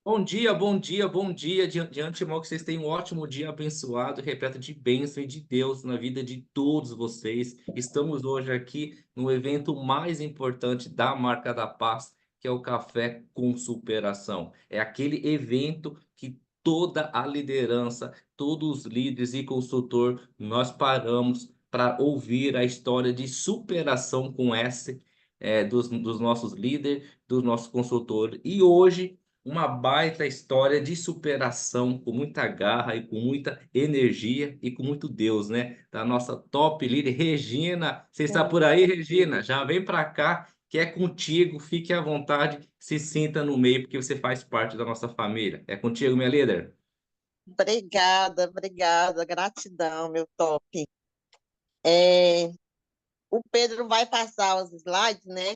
Bom dia, bom dia, bom dia. De antemão, que vocês tenham um ótimo dia abençoado, repleto de bênção e de Deus na vida de todos vocês. Estamos hoje aqui no evento mais importante da Marca da Paz, que é o Café com Superação. É aquele evento que toda a liderança, todos os líderes e consultor, nós paramos para ouvir a história de superação com S, dos nossos líderes, dos nossos consultores. E hoje uma baita história de superação, com muita garra e com muita energia e com muito Deus, né? Da nossa top líder, Regina. Você está por aí, Regina? Já vem para cá, que é contigo. Fique à vontade, se sinta no meio, porque você faz parte da nossa família. É contigo, minha líder. Obrigada, obrigada, gratidão, meu top. É, o Pedro vai passar os slides, né?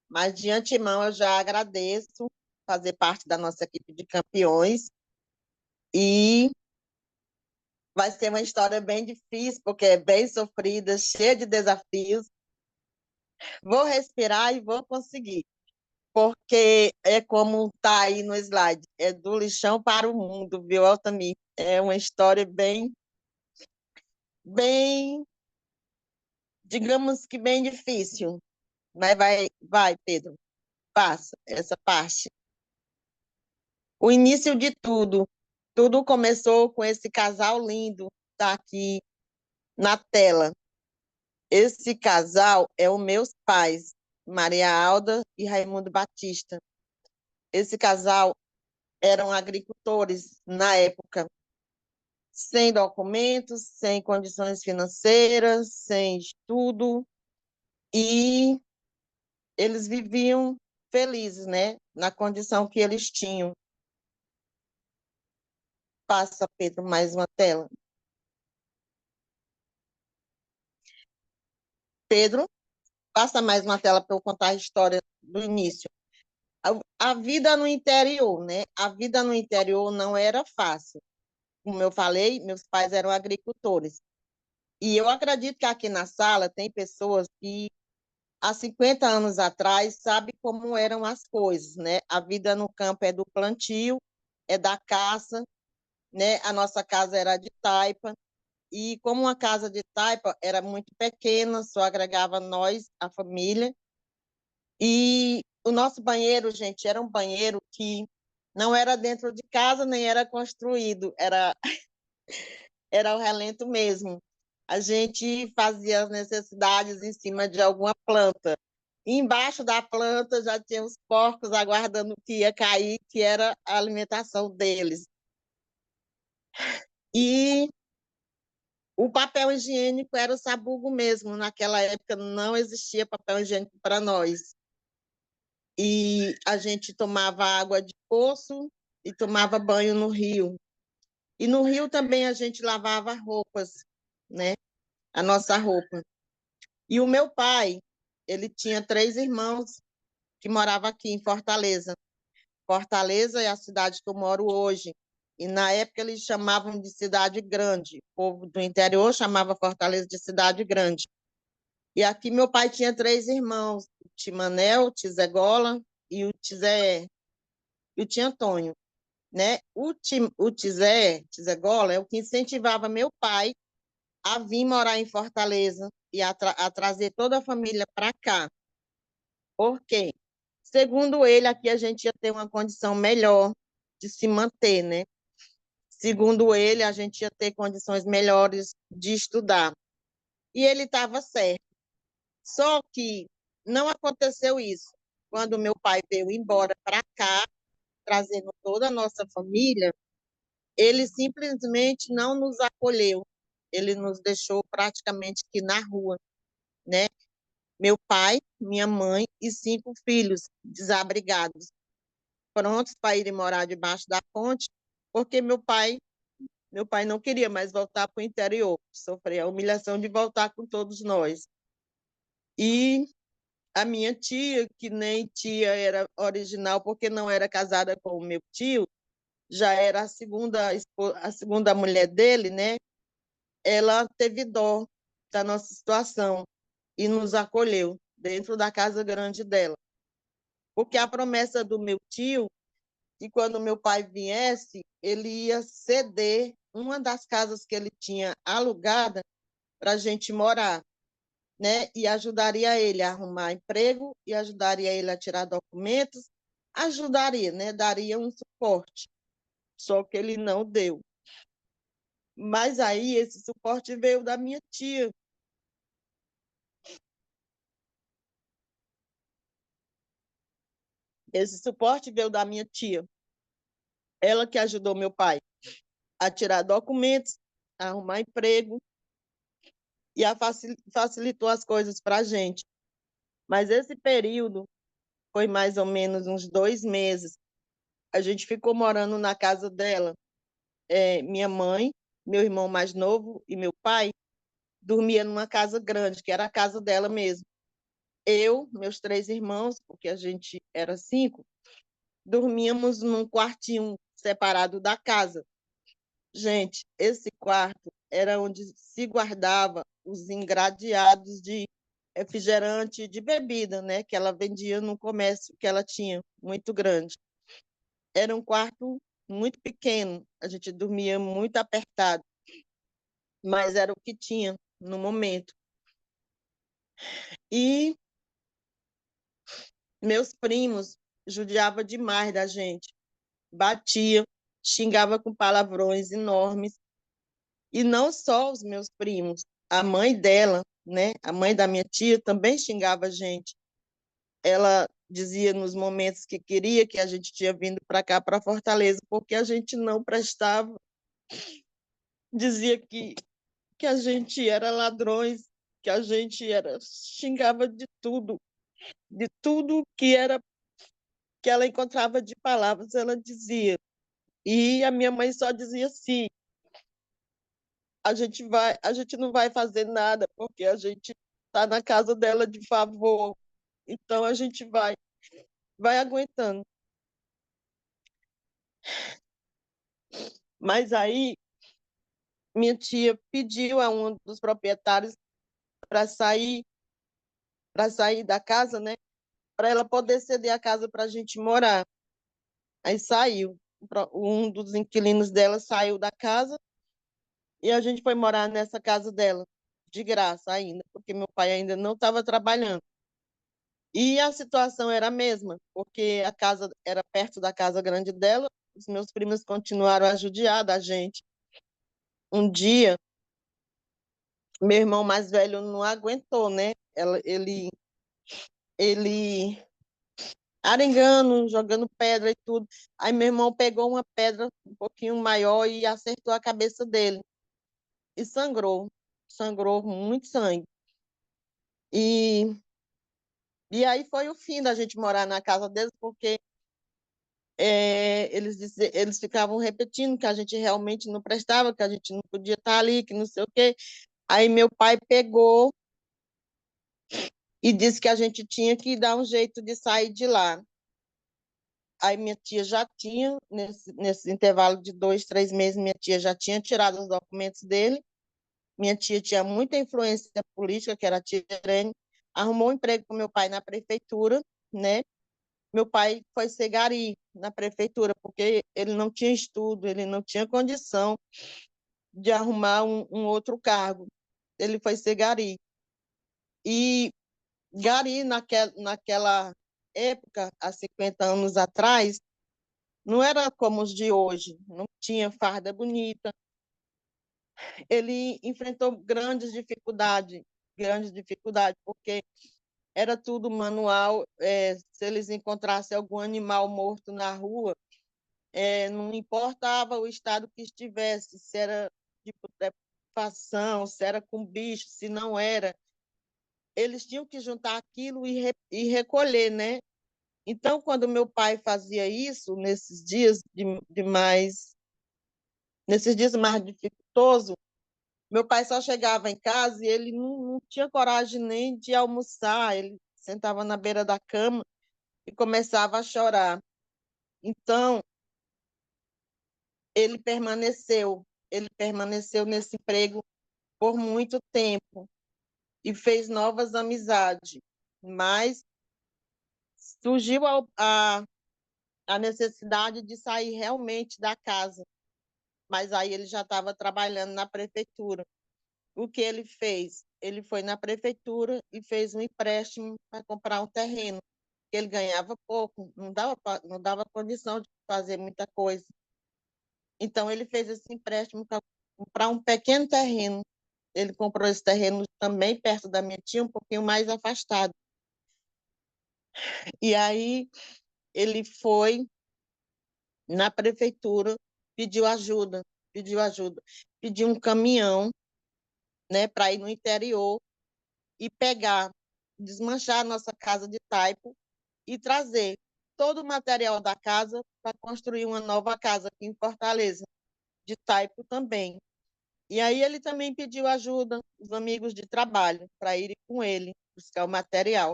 Mas de antemão eu já agradeço fazer parte da nossa equipe de campeões e vai ser uma história bem difícil, porque é bem sofrida, cheia de desafios. Vou respirar e vou conseguir, porque é como está aí no slide, é do lixão para o mundo, viu, Altamir? É uma história bem, digamos que bem difícil. Mas vai, Pedro, passa essa parte. O início de tudo começou com esse casal lindo, tá aqui na tela. Esse casal é os meus pais, Maria Alda e Raimundo Batista. Esse casal eram agricultores na época, sem documentos, sem condições financeiras, sem estudo, e eles viviam felizes, né, na condição que eles tinham. Passa, Pedro, mais uma tela. Pedro, passa mais uma tela para eu contar a história do início. A vida no interior, né? A vida no interior não era fácil. Como eu falei, meus pais eram agricultores. E eu acredito que aqui na sala tem pessoas que há 50 anos atrás sabem como eram as coisas, né? A vida no campo é do plantio, é da caça, né? A nossa casa era de taipa. E como uma casa de taipa era muito pequena, só agregava nós, a família. E o nosso banheiro, gente, era um banheiro que não era dentro de casa, nem era construído, era o relento mesmo. A gente fazia as necessidades em cima de alguma planta. E embaixo da planta já tinha os porcos aguardando o que ia cair, que era a alimentação deles. E o papel higiênico era o sabugo mesmo. Naquela época não existia papel higiênico para nós. E a gente tomava água de poço e tomava banho no rio. E no rio também a gente lavava roupas, né? A nossa roupa. E o meu pai, ele tinha 3 irmãos que moravam aqui em Fortaleza. Fortaleza é a cidade que eu moro hoje. E na época eles chamavam de cidade grande. O povo do interior chamava Fortaleza de cidade grande. E aqui meu pai tinha 3 irmãos, o Timanel, o Tizegola e o Tizé, e o Tia Antônio, né? O Tizegola é o que incentivava meu pai a vir morar em Fortaleza e a trazer toda a família para cá. Por quê? Segundo ele, aqui a gente ia ter uma condição melhor de se manter, né? Segundo ele, a gente ia ter condições melhores de estudar. E ele estava certo. Só que não aconteceu isso. Quando meu pai veio embora para cá, trazendo toda a nossa família, ele simplesmente não nos acolheu. Ele nos deixou praticamente que na rua, né? Meu pai, minha mãe e 5 filhos desabrigados, prontos para ir morar debaixo da ponte, porque meu pai não queria mais voltar para o interior, sofrer a humilhação de voltar com todos nós. E a minha tia, que nem tia era original, porque não era casada com o meu tio, já era a segunda mulher dele, né? Ela teve dó da nossa situação e nos acolheu dentro da casa grande dela. Porque a promessa do meu tio que quando meu pai viesse, ele ia ceder uma das casas que ele tinha alugada para a gente morar, né? E ajudaria ele a arrumar emprego e ajudaria ele a tirar documentos, ajudaria, né? Daria um suporte. Só que ele não deu. Mas aí esse suporte veio da minha tia. Esse suporte veio da minha tia. Ela que ajudou meu pai a tirar documentos, a arrumar emprego e facilitou as coisas para a gente. Mas esse período foi mais ou menos uns 2 meses. A gente ficou morando na casa dela. Minha mãe, meu irmão mais novo e meu pai dormia numa casa grande, que era a casa dela mesmo. Eu, meus 3 irmãos, porque a gente era 5, dormíamos num quartinho separado da casa. Gente, esse quarto era onde se guardava os engradeados de refrigerante de bebida, né, que ela vendia no comércio que ela tinha, muito grande. Era um quarto muito pequeno, a gente dormia muito apertado, mas era o que tinha no momento. E meus primos judiavam demais da gente, batia, xingava com palavrões enormes. E não só os meus primos, a mãe dela, né, a mãe da minha tia também xingava a gente. Ela dizia nos momentos que queria que a gente tinha vindo para cá, para Fortaleza, porque a gente não prestava. Dizia que a gente era ladrões, que a gente era, xingava de tudo que era que ela encontrava de palavras, ela dizia. E a minha mãe só dizia assim: a gente não vai fazer nada porque a gente está na casa dela de favor. Então a gente vai aguentando. Mas aí minha tia pediu a um dos proprietários para sair da casa, né? Para ela poder ceder a casa para a gente morar. Aí saiu. Um dos inquilinos dela saiu da casa e a gente foi morar nessa casa dela, de graça ainda, porque meu pai ainda não estava trabalhando. E a situação era a mesma, porque a casa era perto da casa grande dela, os meus primos continuaram a judiar da gente. Um dia, meu irmão mais velho não aguentou, né? Ele arengando, jogando pedra e tudo. Aí meu irmão pegou uma pedra um pouquinho maior e acertou a cabeça dele. E sangrou muito sangue. E, e aí foi o fim da gente morar na casa deles, porque eles ficavam repetindo que a gente realmente não prestava, que a gente não podia estar ali, que não sei o quê. Aí meu pai pegou e disse que a gente tinha que dar um jeito de sair de lá. Aí minha tia já tinha, nesse intervalo de 2, 3 meses, minha tia já tinha tirado os documentos dele. Minha tia tinha muita influência política, que era a tia Irene, arrumou um emprego com meu pai na prefeitura, né? Meu pai foi ser gari na prefeitura, porque ele não tinha estudo, ele não tinha condição de arrumar um outro cargo. Ele foi ser gari. E gari, naquela época, há 50 anos atrás, não era como os de hoje, não tinha farda bonita. Ele enfrentou grandes dificuldades, porque era tudo manual. Se eles encontrassem algum animal morto na rua, não importava o estado que estivesse, se era de putrefação, se era com bicho, se não era, eles tinham que juntar aquilo e recolher, né? Então, quando meu pai fazia isso, nesses dias mais dificultosos, meu pai só chegava em casa e ele não tinha coragem nem de almoçar, ele sentava na beira da cama e começava a chorar. Então, ele permaneceu nesse emprego por muito tempo e fez novas amizades, mas surgiu a a necessidade de sair realmente da casa. Mas aí ele já estava trabalhando na prefeitura. O que ele fez? Ele foi na prefeitura e fez um empréstimo para comprar um terreno, que ele ganhava pouco, não dava condição de fazer muita coisa. Então, ele fez esse empréstimo para comprar um pequeno terreno. Ele comprou esse terreno também perto da minha tia, um pouquinho mais afastado. E aí, ele foi na prefeitura, pediu ajuda, pediu ajuda, pediu um caminhão, né, para ir no interior e pegar, desmanchar a nossa casa de taipo e trazer todo o material da casa para construir uma nova casa aqui em Fortaleza, de taipo também. E aí ele também pediu ajuda dos amigos de trabalho para irem com ele buscar o material.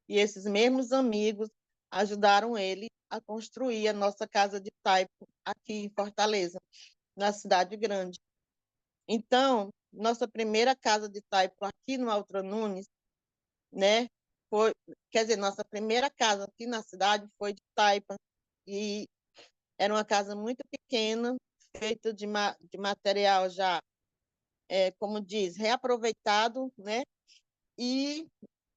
E esses mesmos amigos ajudaram ele a construir a nossa casa de taipo aqui em Fortaleza, na cidade grande. Então, nossa primeira casa de taipo aqui no Alto Nunes, né, foi, quer dizer, nossa primeira casa aqui na cidade foi de taipa, e era uma casa muito pequena, feita de material já, como diz, reaproveitado, né, e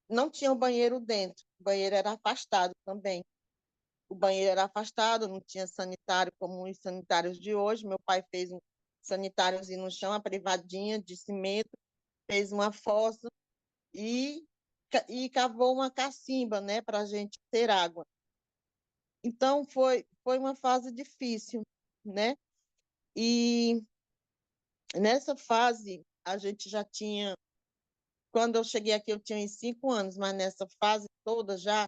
não tinha um banheiro dentro, o banheiro era afastado também. O banheiro era afastado, não tinha sanitário como os sanitários de hoje. Meu pai fez um sanitáriozinho no chão, uma privadinha de cimento, fez uma fossa e, e cavou uma cacimba, né, para a gente ter água. Então, foi uma fase difícil, né? E nessa fase, a gente já tinha... Quando eu cheguei aqui, eu tinha uns 5 anos, mas nessa fase toda já,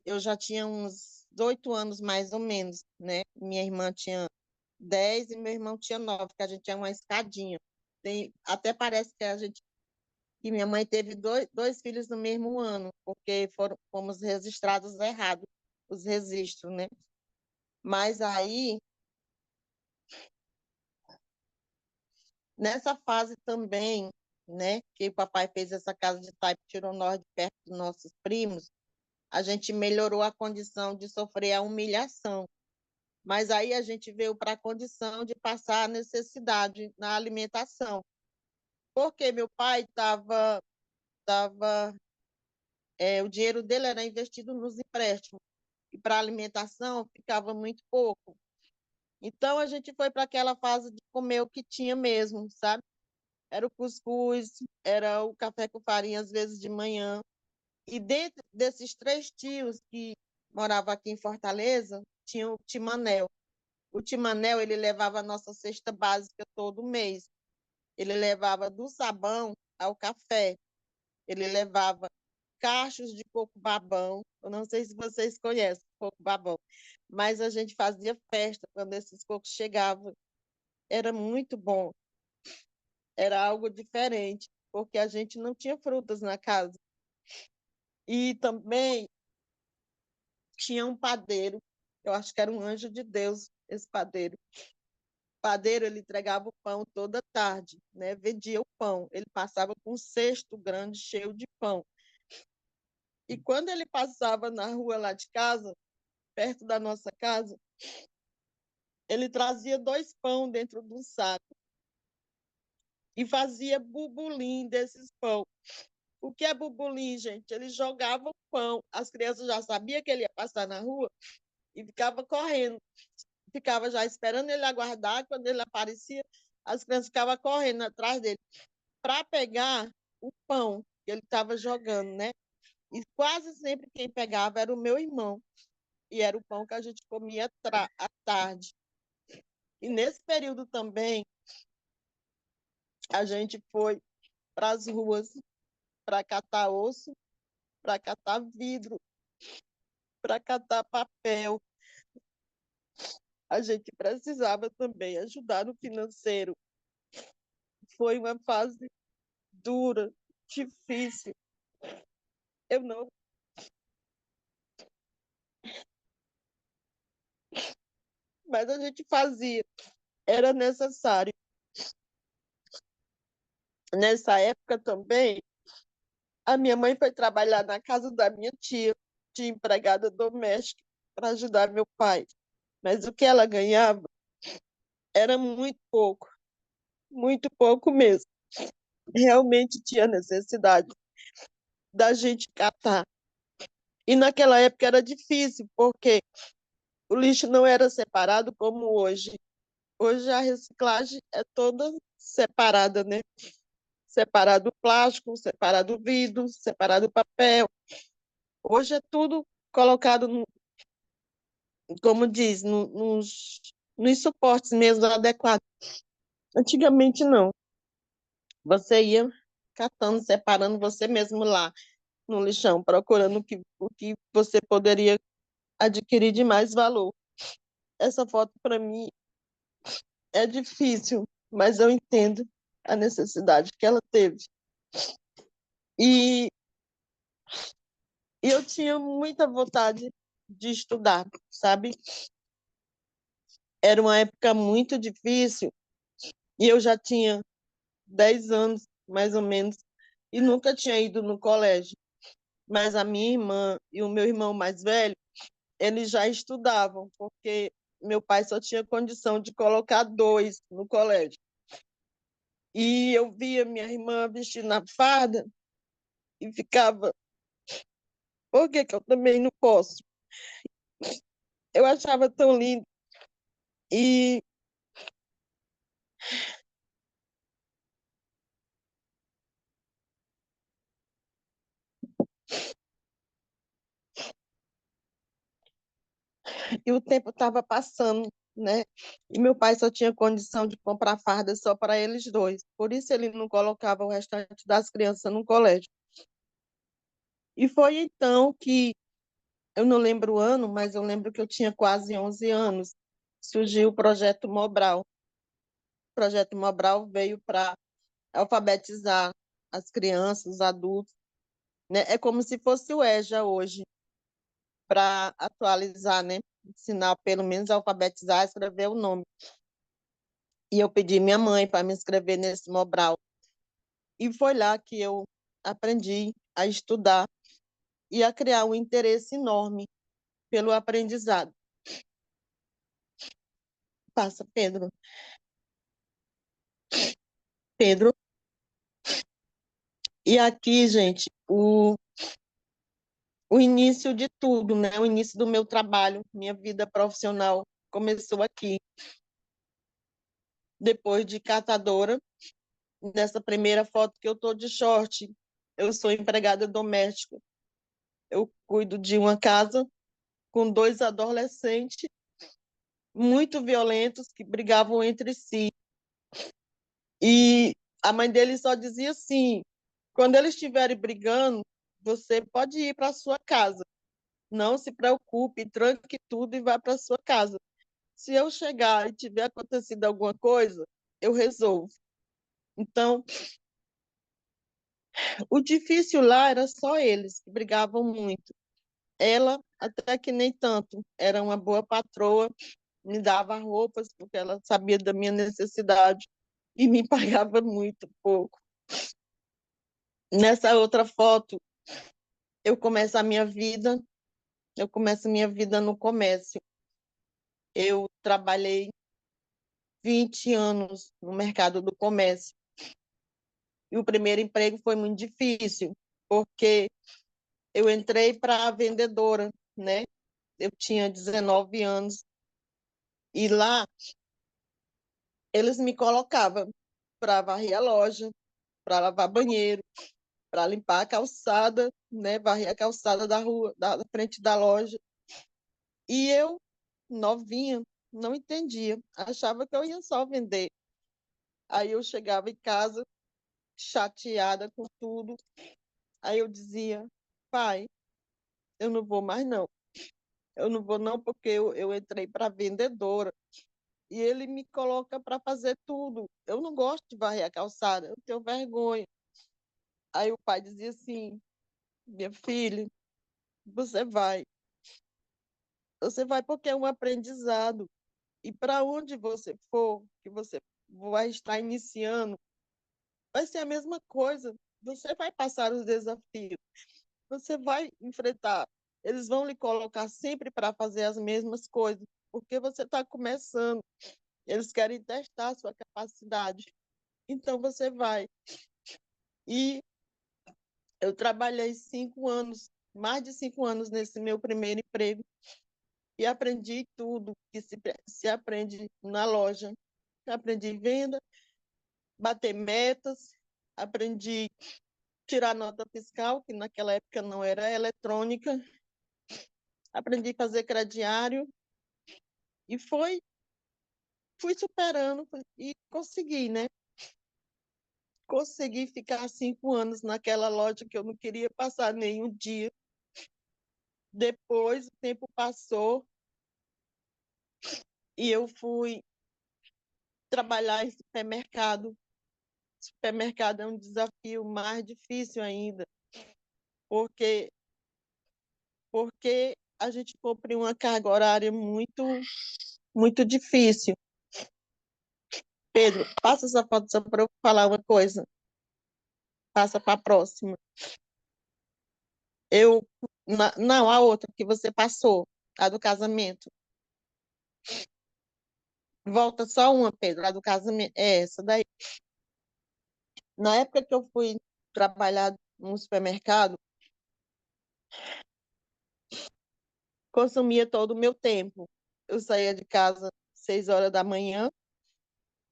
eu já tinha uns 8 anos, mais ou menos, né? Minha irmã tinha 10 e meu irmão tinha 9, que a gente tinha uma escadinha. Até parece que que minha mãe teve dois filhos no mesmo ano, porque fomos registrados errados, os registros, né? Mas aí, nessa fase também, né, que o papai fez essa casa de taipo, tirou nós de perto dos nossos primos, a gente melhorou a condição de sofrer a humilhação. Mas aí a gente veio para a condição de passar a necessidade na alimentação. Porque meu pai o dinheiro dele era investido nos empréstimos, e para alimentação ficava muito pouco. Então a gente foi para aquela fase de comer o que tinha mesmo, sabe? Era o cuscuz, era o café com farinha, às vezes de manhã. E dentro desses 3 tios que moravam aqui em Fortaleza, tinha o Timanel. O Timanel, ele levava a nossa cesta básica todo mês. Ele levava do sabão ao café. Ele levava cachos de coco-babão. Eu não sei se vocês conhecem coco-babão, mas a gente fazia festa quando esses cocos chegavam. Era muito bom. Era algo diferente, porque a gente não tinha frutas na casa. E também tinha um padeiro, eu acho que era um anjo de Deus, esse padeiro. O padeiro, ele entregava o pão toda tarde, né? Vendia o pão. Ele passava com um cesto grande cheio de pão. E quando ele passava na rua lá de casa, perto da nossa casa, ele trazia 2 pão dentro de um saco e fazia bubulim desses pão. O que é bubulim, gente? Ele jogava o pão, as crianças já sabiam que ele ia passar na rua e ficava correndo, ficava já esperando ele aguardar. Quando ele aparecia, as crianças ficavam correndo atrás dele para pegar o pão que ele estava jogando, né? E quase sempre quem pegava era o meu irmão, e era o pão que a gente comia à tarde. E nesse período também, a gente foi para as ruas para catar osso, para catar vidro, para catar papel. A gente precisava também ajudar no financeiro. Foi uma fase dura, difícil. Eu não, mas a gente fazia, era necessário. Nessa época também, a minha mãe foi trabalhar na casa da minha tia, de empregada doméstica. para ajudar meu pai. Mas o que ela ganhava era muito pouco mesmo. Realmente tinha necessidade da gente catar. E naquela época era difícil, porque o lixo não era separado como hoje. Hoje a reciclagem é toda separada, né? Separado o plástico, separado o vidro, separado o papel. Hoje é tudo colocado, como diz, nos suportes mesmo adequados. Antigamente não. Você ia catando, separando você mesmo lá no lixão, procurando o que você poderia adquirir de mais valor. Essa foto, para mim, é difícil, mas eu entendo a necessidade que ela teve. E eu tinha muita vontade de estudar, sabe? Era uma época muito difícil e eu já tinha 10 anos, mais ou menos, e nunca tinha ido no colégio. Mas a minha irmã e o meu irmão mais velho, eles já estudavam, porque meu pai só tinha condição de colocar dois no colégio. E eu via minha irmã vestindo a farda e ficava, por que que eu também não posso? Eu achava tão lindo. E, e o tempo estava passando, né? E meu pai só tinha condição de comprar farda só para eles dois. Por isso ele não colocava o restante das crianças no colégio. E foi então que, eu não lembro o ano, mas eu lembro que eu tinha quase 11 anos, surgiu o Projeto Mobral. O Projeto Mobral veio para alfabetizar as crianças, os adultos, né? É como se fosse o EJA hoje, para atualizar, né? Ensinar, pelo menos, a alfabetizar, escrever o nome. E eu pedi minha mãe para me inscrever nesse Mobral. E foi lá que eu aprendi a estudar e a criar um interesse enorme pelo aprendizado. Passa, Pedro. Pedro. E aqui, gente, o início de tudo, né? O início do meu trabalho, minha vida profissional começou aqui. Depois de catadora, nessa primeira foto que eu estou de short, eu sou empregada doméstica. Eu cuido de uma casa com dois adolescentes muito violentos que brigavam entre si. E a mãe dele só dizia assim: quando eles estiverem brigando, você pode ir para sua casa. Não se preocupe, tranque tudo e vá para sua casa. Se eu chegar e tiver acontecido alguma coisa, eu resolvo. Então, o difícil lá era só eles, que brigavam muito. Ela, até que nem tanto, era uma boa patroa, me dava roupas, porque ela sabia da minha necessidade e me pagava muito pouco. Nessa outra foto, eu começo a minha vida no comércio. Eu trabalhei 20 anos no mercado do comércio. E o primeiro emprego foi muito difícil, porque eu entrei para vendedora, né? Eu tinha 19 anos e lá eles me colocavam para varrer a loja, para lavar banheiro, para limpar a calçada, né? Varrer a calçada da rua, da frente da loja. E eu, novinha, não entendia, achava que eu ia só vender. Aí eu chegava em casa chateada com tudo. Aí eu dizia: pai, eu não vou mais não. Eu não vou não porque eu entrei para vendedora e ele me coloca para fazer tudo. Eu não gosto de varrer a calçada, eu tenho vergonha. Aí o pai dizia assim: minha filha, você vai. Você vai porque é um aprendizado. E para onde você for, que você vai estar iniciando, vai ser a mesma coisa. Você vai passar os desafios. Você vai enfrentar eles vão lhe colocar sempre para fazer as mesmas coisas, porque você está começando. Eles querem testar a sua capacidade. Então, você vai. E eu trabalhei 5 anos, mais de 5 anos nesse meu primeiro emprego, e aprendi tudo que se aprende na loja. Aprendi venda, bater metas, aprendi tirar nota fiscal, que naquela época não era eletrônica, aprendi a fazer crediário, e fui superando e consegui, né? Consegui ficar 5 anos naquela loja que eu não queria passar nenhum dia. Depois o tempo passou e eu fui trabalhar em supermercado. Supermercado é um desafio mais difícil ainda, porque a gente cumpre uma carga horária muito difícil. Pedro, passa essa foto só para eu falar uma coisa. Passa para a próxima. Não, a outra que você passou, a do casamento. Volta só uma, Pedro, a do casamento. É essa daí. Na época que eu fui trabalhar no supermercado, consumia todo o meu tempo. Eu saía de casa 6 horas da manhã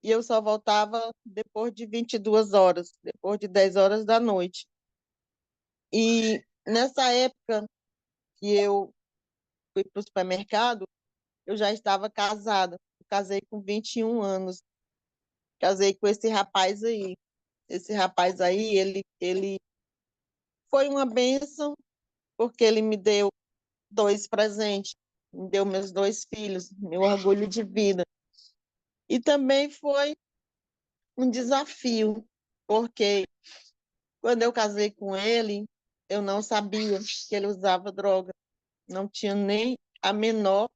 e eu só voltava depois de 22 horas, depois de 10 horas da noite. E nessa época que eu fui para o supermercado, eu já estava casada. Eu casei com 21 anos. Casei com esse rapaz aí. Esse rapaz aí, ele foi uma bênção, porque ele me deu 2 presentes. Me deu meus 2 filhos, meu orgulho de vida. E também foi um desafio, porque quando eu casei com ele, eu não sabia que ele usava droga. Não tinha nem a menor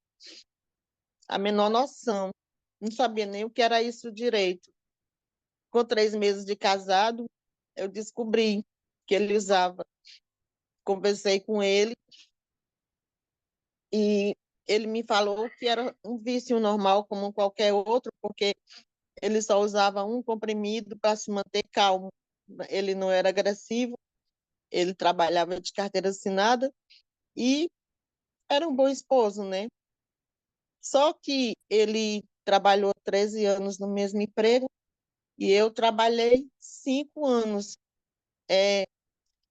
noção. Não sabia nem o que era isso direito. Com 3 meses de casado, eu descobri que ele usava. Conversei com ele e ele me falou que era um vício normal como qualquer outro, porque ele só usava um comprimido para se manter calmo. Ele não era agressivo, ele trabalhava de carteira assinada e era um bom esposo, né? Só que ele trabalhou 13 anos no mesmo emprego e eu trabalhei 5 anos.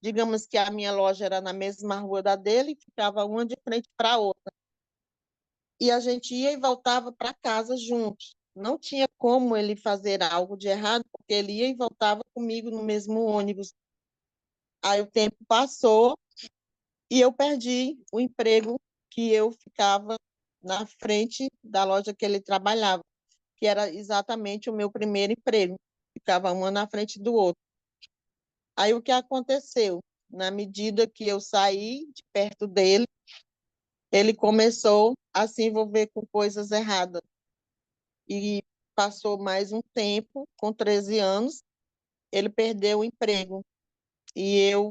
Digamos que a minha loja era na mesma rua da dele, e ficava uma de frente para a outra. E a gente ia e voltava para casa juntos. Não tinha como ele fazer algo de errado, porque ele ia e voltava comigo no mesmo ônibus. Aí o tempo passou e eu perdi o emprego que eu ficava na frente da loja que ele trabalhava, que era exatamente o meu primeiro emprego. Ficava uma na frente do outro. Aí o que aconteceu? Na medida que eu saí de perto dele, ele começou a se envolver com coisas erradas. E passou mais um tempo, com 13 anos, ele perdeu o emprego. E eu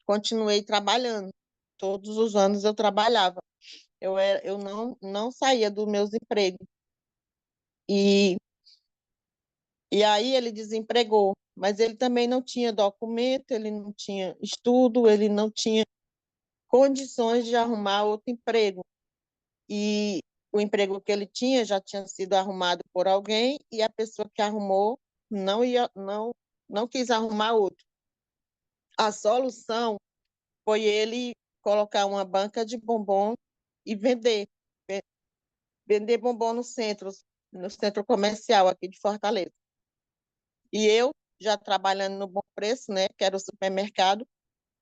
continuei trabalhando. Todos os anos eu trabalhava. Eu não saía dos meus empregos. E, e aí ele desempregou. Mas ele também não tinha documento, ele não tinha estudo, ele não tinha condições de arrumar outro emprego. E o emprego que ele tinha já tinha sido arrumado por alguém e a pessoa que arrumou não quis arrumar outro. A solução foi ele colocar uma banca de bombom e vender bombom no centro comercial aqui de Fortaleza. E eu, já trabalhando no Bom Preço, né, que era o supermercado,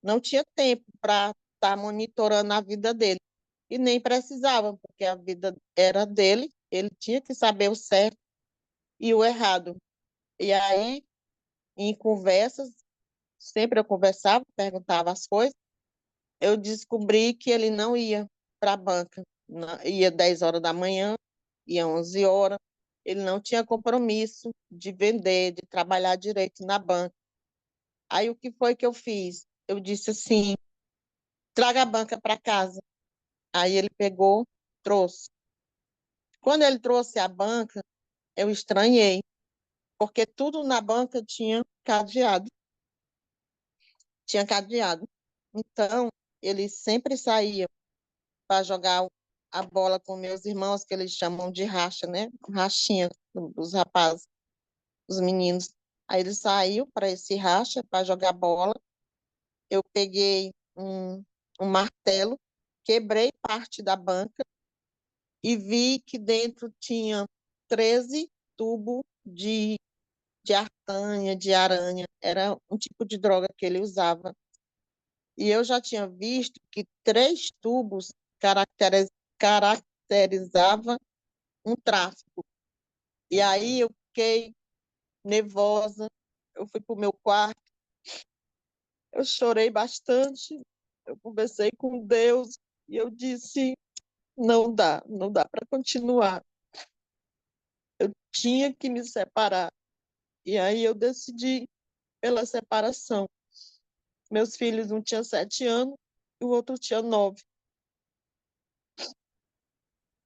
não tinha tempo para estar monitorando a vida dele. E nem precisava, porque a vida era dele, ele tinha que saber o certo e o errado. E aí, em conversas, sempre eu conversava, perguntava as coisas, eu descobri que ele não ia para a banca. Ia 10 horas da manhã, ia 11 horas. Ele não tinha compromisso de vender, de trabalhar direito na banca. Aí, o que foi que eu fiz? Eu disse assim, traga a banca para casa. Aí ele pegou, trouxe. Quando ele trouxe a banca, eu estranhei, porque tudo na banca tinha cadeado. Tinha cadeado. Então, ele sempre saía para jogar a bola com meus irmãos, que eles chamam de racha, né? Rachinha dos rapazes, dos meninos. Aí ele saiu para esse racha para jogar bola. Eu peguei um martelo, quebrei parte da banca e vi que dentro tinha 13 tubos de artanha, de aranha. Era um tipo de droga que ele usava. E eu já tinha visto que 3 tubos caracterizava um tráfico. E aí eu fiquei nervosa, eu fui para o meu quarto, eu chorei bastante, eu conversei com Deus e eu disse, não dá para continuar. Eu tinha que me separar. E aí eu decidi pela separação. Meus filhos, um tinha 7 anos e o outro tinha 9.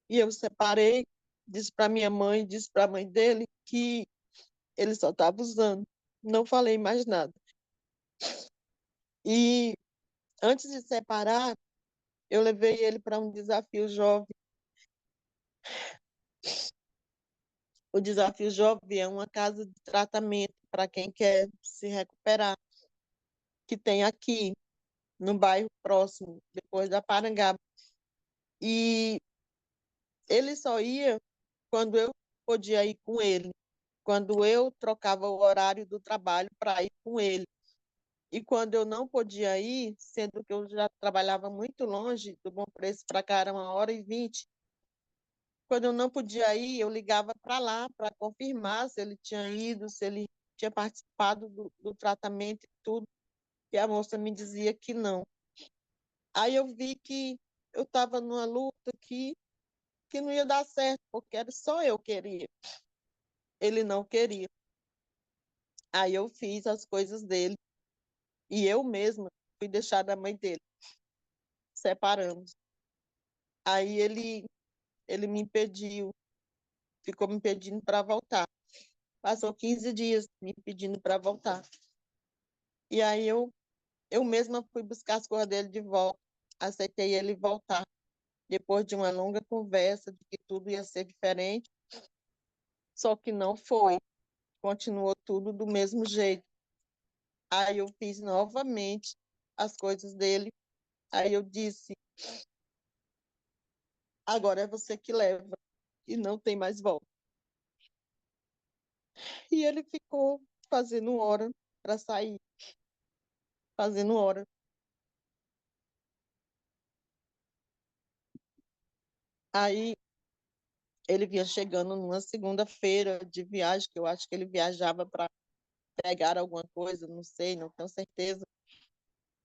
E eu separei, disse para minha mãe, disse para a mãe dele que ele só estava usando. Não falei mais nada. E antes de separar, eu levei ele para um desafio jovem. O desafio jovem é uma casa de tratamento para quem quer se recuperar, que tem aqui no bairro próximo, depois da Parangaba. E ele só ia quando eu podia ir com ele, quando eu trocava o horário do trabalho para ir com ele. E quando eu não podia ir, sendo que eu já trabalhava muito longe, do Bom Preço para cá era 1h20, quando eu não podia ir, eu ligava para lá para confirmar se ele tinha ido, se ele tinha participado do tratamento e tudo, e a moça me dizia que não. Aí eu vi que eu estava numa luta que não ia dar certo, porque era só eu queria. Ele não queria. Aí eu fiz as coisas dele e eu mesma fui deixar da mãe dele. Separamos. Aí ele me impediu, ficou me pedindo para voltar. Passou 15 dias me pedindo para voltar. E aí eu mesma fui buscar as coisas dele de volta. Aceitei ele voltar. Depois de uma longa conversa de que tudo ia ser diferente, só que não foi. Continuou tudo do mesmo jeito. Aí eu fiz novamente as coisas dele. Aí eu disse, agora é você que leva. E não tem mais volta. E ele ficou fazendo hora para sair. Fazendo hora. Aí ele vinha chegando numa segunda-feira de viagem, que eu acho que ele viajava para pegar alguma coisa, não sei, não tenho certeza.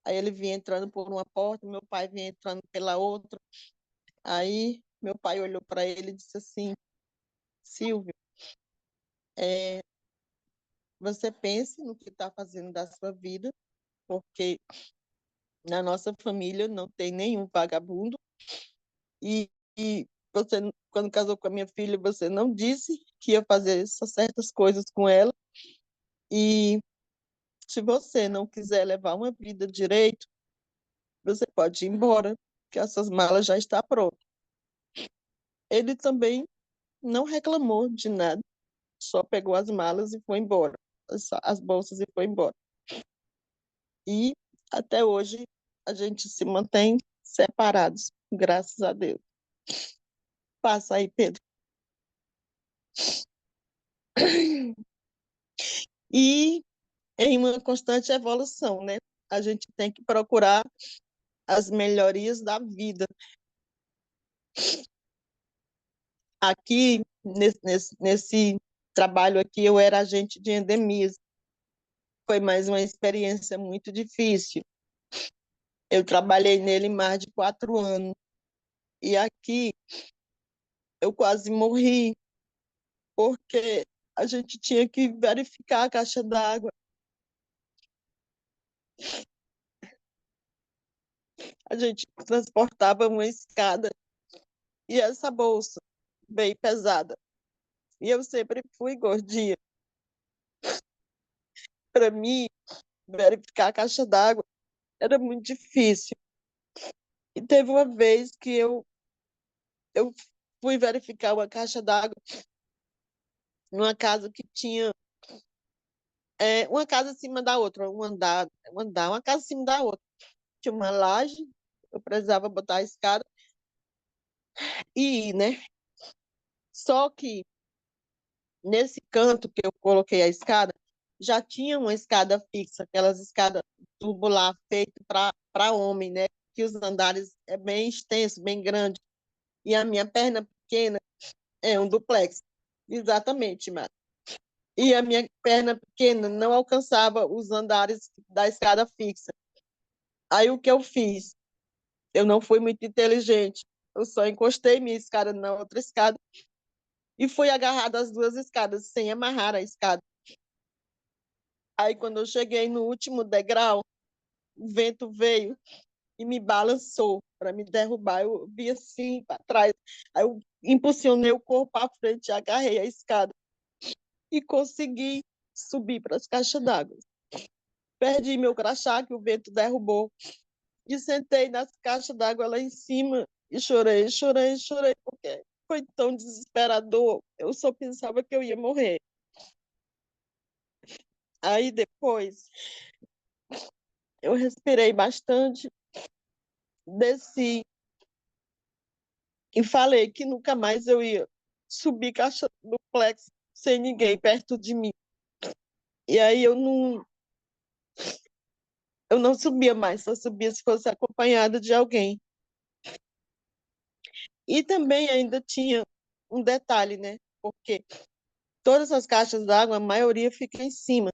Aí ele vinha entrando por uma porta, meu pai vinha entrando pela outra. Aí meu pai olhou para ele e disse assim, Silvio, você pense no que está fazendo da sua vida, porque na nossa família não tem nenhum vagabundo. E você, quando casou com a minha filha, você não disse que ia fazer essas certas coisas com ela. E se você não quiser levar uma vida direito, você pode ir embora, que essas malas já estão prontas. Ele também não reclamou de nada, só pegou as malas e foi embora, as bolsas e foi embora. E até hoje a gente se mantém separados, graças a Deus. Passa aí, Pedro. E em uma constante evolução, né? A gente tem que procurar as melhorias da vida. Aqui, nesse trabalho aqui, eu era agente de endemias. Foi mais uma experiência muito difícil. Eu trabalhei nele mais de 4 anos. E aqui eu quase morri, porque a gente tinha que verificar a caixa d'água. a gente transportava uma escada e essa bolsa bem pesada. E eu sempre fui gordinha. Para mim, verificar a caixa d'água era muito difícil. E teve uma vez que eu fui verificar uma caixa d'água numa casa que tinha uma casa acima da outra, uma casa acima da outra. Tinha uma laje, eu precisava botar a escada e ir, né? Só que nesse canto que eu coloquei a escada, já tinha uma escada fixa, aquelas escadas tubular feitas para homem, né? Que os andares é bem extenso, bem grande. E a minha perna pequena é um duplex. Exatamente, Mara. E a minha perna pequena não alcançava os andares da escada fixa. Aí o que eu fiz? Eu não fui muito inteligente. Eu só encostei minha escada na outra escada e fui agarrada às duas escadas, sem amarrar a escada. Aí, quando eu cheguei no último degrau, o vento veio e me balançou para me derrubar. Eu vi assim para trás. Aí eu impulsionei o corpo para frente e agarrei a escada e consegui subir para as caixas d'água. Perdi meu crachá, que o vento derrubou, e sentei nas caixas d'água lá em cima e chorei, chorei, chorei, porque foi tão desesperador. Eu só pensava que eu ia morrer. Aí depois eu respirei bastante, desci e falei que nunca mais eu ia subir caixa duplex sem ninguém perto de mim. E aí eu não subia mais, só subia se fosse acompanhada de alguém. E também ainda tinha um detalhe, né? Porque todas as caixas d'água, a maioria fica em cima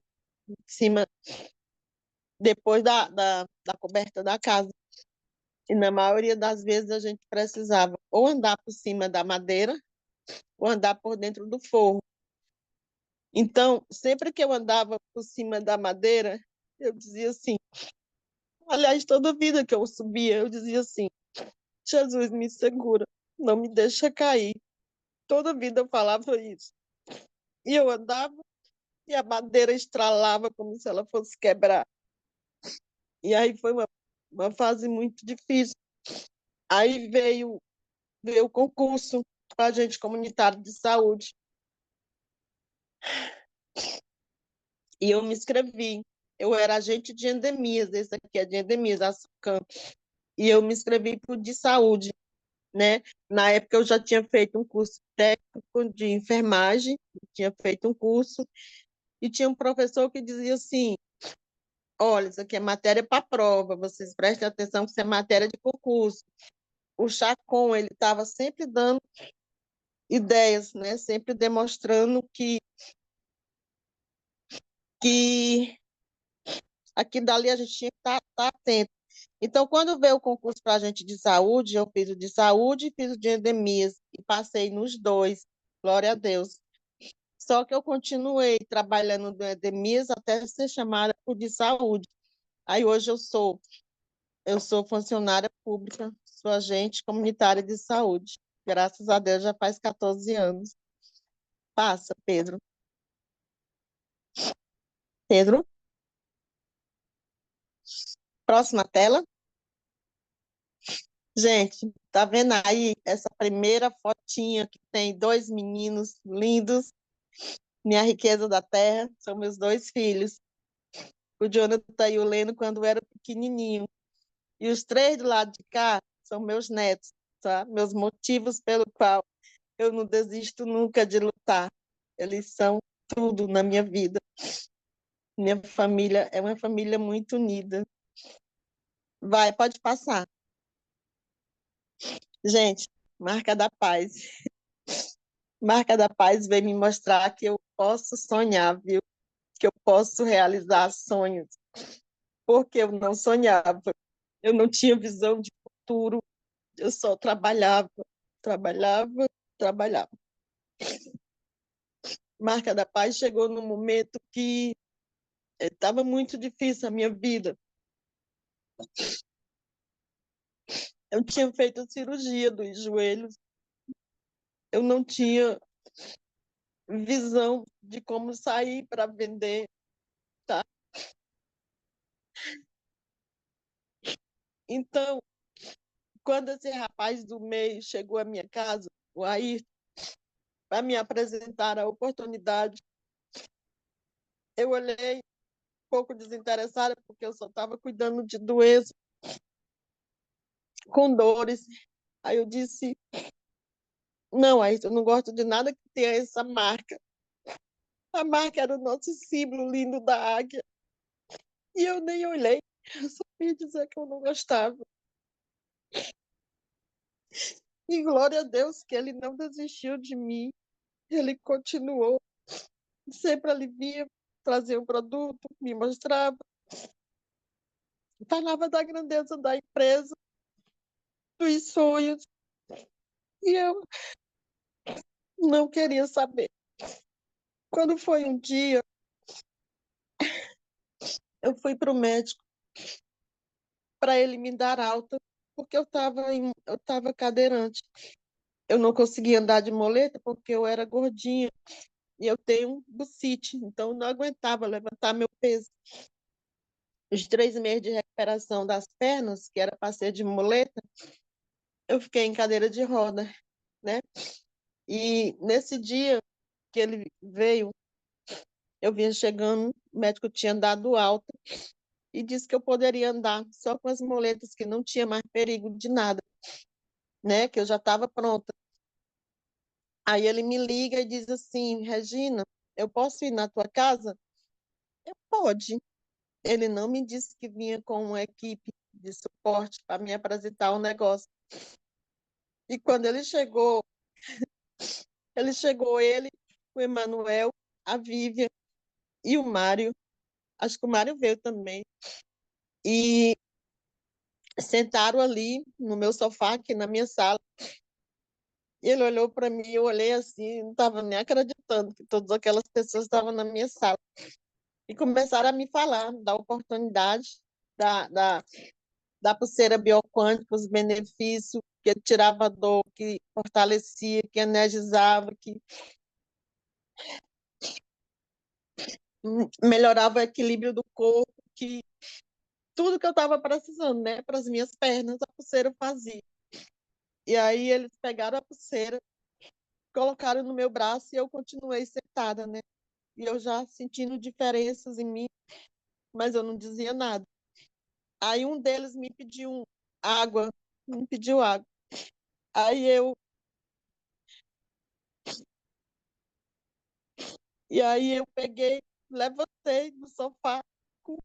depois da coberta da casa. E na maioria das vezes a gente precisava ou andar por cima da madeira ou andar por dentro do forro. Então, sempre que eu andava por cima da madeira, eu dizia assim, aliás, toda vida que eu subia, eu dizia assim, Jesus, me segura, não me deixa cair. Toda vida eu falava isso. E eu andava e a madeira estralava como se ela fosse quebrar. E aí foi uma fase muito difícil. Aí veio o concurso para agente comunitário de saúde. E eu me inscrevi. Eu era agente de endemias, esse aqui é de endemias, a SUCAM. E eu me inscrevi para o de saúde, né? Na época eu já tinha feito um curso técnico de enfermagem, tinha feito um curso, e tinha um professor que dizia assim, olha, isso aqui é matéria para prova, vocês prestem atenção que isso é matéria de concurso. O Chacon, ele estava sempre dando ideias, né? Sempre demonstrando que aqui dali a gente tinha que estar atento. Então, quando veio o concurso para a gente de saúde, eu fiz o de saúde e fiz o de endemias, e passei nos dois, glória a Deus. Só que eu continuei trabalhando no endemias até ser chamada por de saúde. Aí hoje eu sou funcionária pública, sou agente comunitária de saúde. Graças a Deus já faz 14 anos. Passa, Pedro. Pedro, próxima tela. Gente, tá vendo aí essa primeira fotinha que tem dois meninos lindos? Minha riqueza da terra são meus dois filhos. O Jonathan e o Leno quando era pequenininho. E os três do lado de cá são meus netos, tá? Meus motivos pelo qual eu não desisto nunca de lutar. Eles são tudo na minha vida. Minha família é uma família muito unida. Vai, pode passar. Gente, marca da paz. Marca da Paz veio me mostrar que eu posso sonhar, viu? Que eu posso realizar sonhos, porque eu não sonhava, eu não tinha visão de futuro, eu só trabalhava, trabalhava, trabalhava. Marca da Paz chegou num momento que estava muito difícil a minha vida. Eu tinha feito a cirurgia dos joelhos, eu não tinha visão de como sair para vender, tá? Então, quando esse rapaz do meio chegou à minha casa, o Ayrton, para me apresentar a oportunidade, eu olhei um pouco desinteressada, porque eu só estava cuidando de doença, com dores. Aí eu disse, não, Ayrton, eu não gosto de nada que tenha essa marca. A marca era o nosso símbolo lindo da águia. E eu nem olhei, eu só ia dizer que eu não gostava. E glória a Deus que ele não desistiu de mim. Ele continuou, sempre ali vinha, trazia um produto, me mostrava, falava da grandeza da empresa, dos sonhos, e eu não queria saber. Quando foi um dia, eu fui para o médico para ele me dar alta, porque eu estava cadeirante. Eu não conseguia andar de muleta porque eu era gordinha e eu tenho bucite, então eu não aguentava levantar meu peso. Os 3 meses de recuperação das pernas, que era para ser de muleta, eu fiquei em cadeira de roda, né? E nesse dia que ele veio, eu vinha chegando, o médico tinha dado alta e disse que eu poderia andar só com as muletas, que não tinha mais perigo de nada, né? Que eu já estava pronta. Aí ele me liga e diz assim, Regina, eu posso ir na tua casa? Eu, pode. Ele não me disse que vinha com uma equipe de suporte para me apresentar o negócio. E quando ele, o Emanuel, a Vívia e o Mário, acho que o Mário veio também, e sentaram ali no meu sofá, aqui na minha sala, e ele olhou para mim, eu olhei assim, não estava nem acreditando que todas aquelas pessoas estavam na minha sala, e começaram a me falar da oportunidade, da, da, da pulseira bioquântica, os benefícios, que tirava dor, que fortalecia, que energizava, que melhorava o equilíbrio do corpo, que tudo que eu estava precisando, né, para as minhas pernas, a pulseira fazia. E aí eles pegaram a pulseira, colocaram no meu braço e eu continuei sentada, né? E eu já sentindo diferenças em mim, mas eu não dizia nada. Aí um deles me pediu água, me pediu água. Aí eu, aí eu peguei, levantei do sofá com,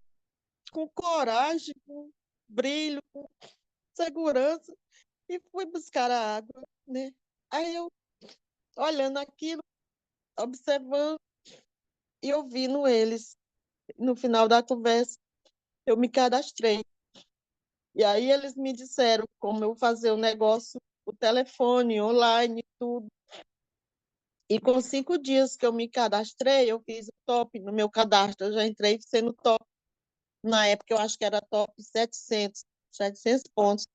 com coragem, com brilho, com segurança e fui buscar a água, né? Aí eu, olhando aquilo, observando e ouvindo eles. No final da conversa, eu me cadastrei. E aí eles me disseram como eu fazer o negócio, o telefone, online, tudo. E com 5 dias que eu me cadastrei, eu fiz o top no meu cadastro. Eu já entrei sendo top. Na época, eu acho que era top 700 pontos.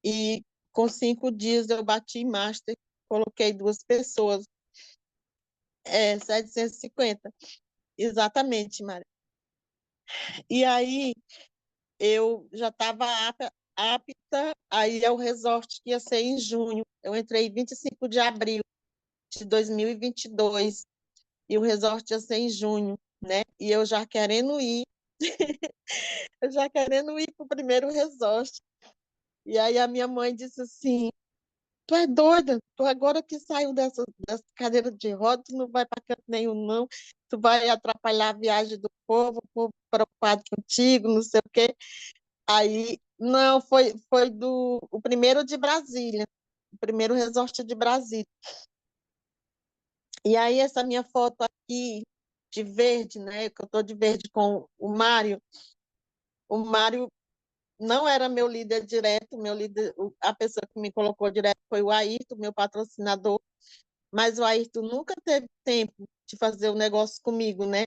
E com 5 dias eu bati master, coloquei 2 pessoas, 750. Exatamente, Maria. E aí eu já estava apta a ir ao resort, que ia ser em junho. Eu entrei em 25 de abril de 2022 e o resort ia ser em junho, né? E eu já querendo ir, eu já querendo ir para o primeiro resort. E aí a minha mãe disse assim, tu é doida, tu agora que saiu dessa cadeira de roda, tu não vai para canto nenhum não, tu vai atrapalhar a viagem do povo, o povo preocupado contigo, não sei o quê. Aí, não, foi o primeiro de Brasília, o primeiro resort de Brasília. E aí, essa minha foto aqui, de verde, né, que eu estou de verde com o Mário não era meu líder direto, meu líder, a pessoa que me colocou direto foi o Ayrton, meu patrocinador, mas o Ayrton nunca teve tempo de fazer o negócio comigo, né?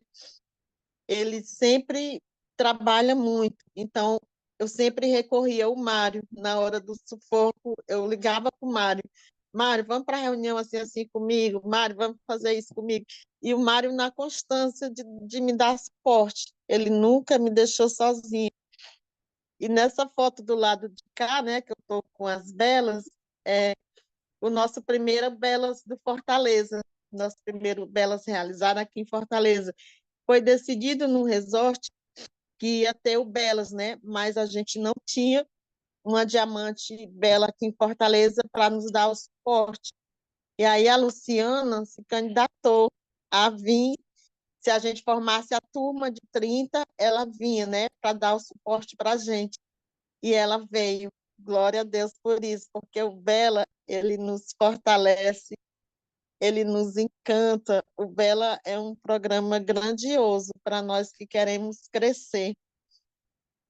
Ele sempre trabalha muito, então eu sempre recorria ao Mário. Na hora do sufoco, eu ligava para o Mário. Mário, vamos para a reunião assim, assim comigo. Mário, vamos fazer isso comigo. E o Mário na constância de me dar suporte. Ele nunca me deixou sozinho. E nessa foto do lado de cá, né, que eu estou com as Belas, é o nosso primeiro Belas do Fortaleza. Nosso primeiro Belas realizado aqui em Fortaleza. Foi decidido no resort que ia ter o Belas, né? Mas a gente não tinha uma diamante bela aqui em Fortaleza para nos dar o suporte. E aí a Luciana se candidatou a vir, se a gente formasse a turma de 30, ela vinha, né, para dar o suporte para a gente. E ela veio. Glória a Deus por isso, porque o Bela, ele nos fortalece, ele nos encanta. O Bela é um programa grandioso para nós que queremos crescer.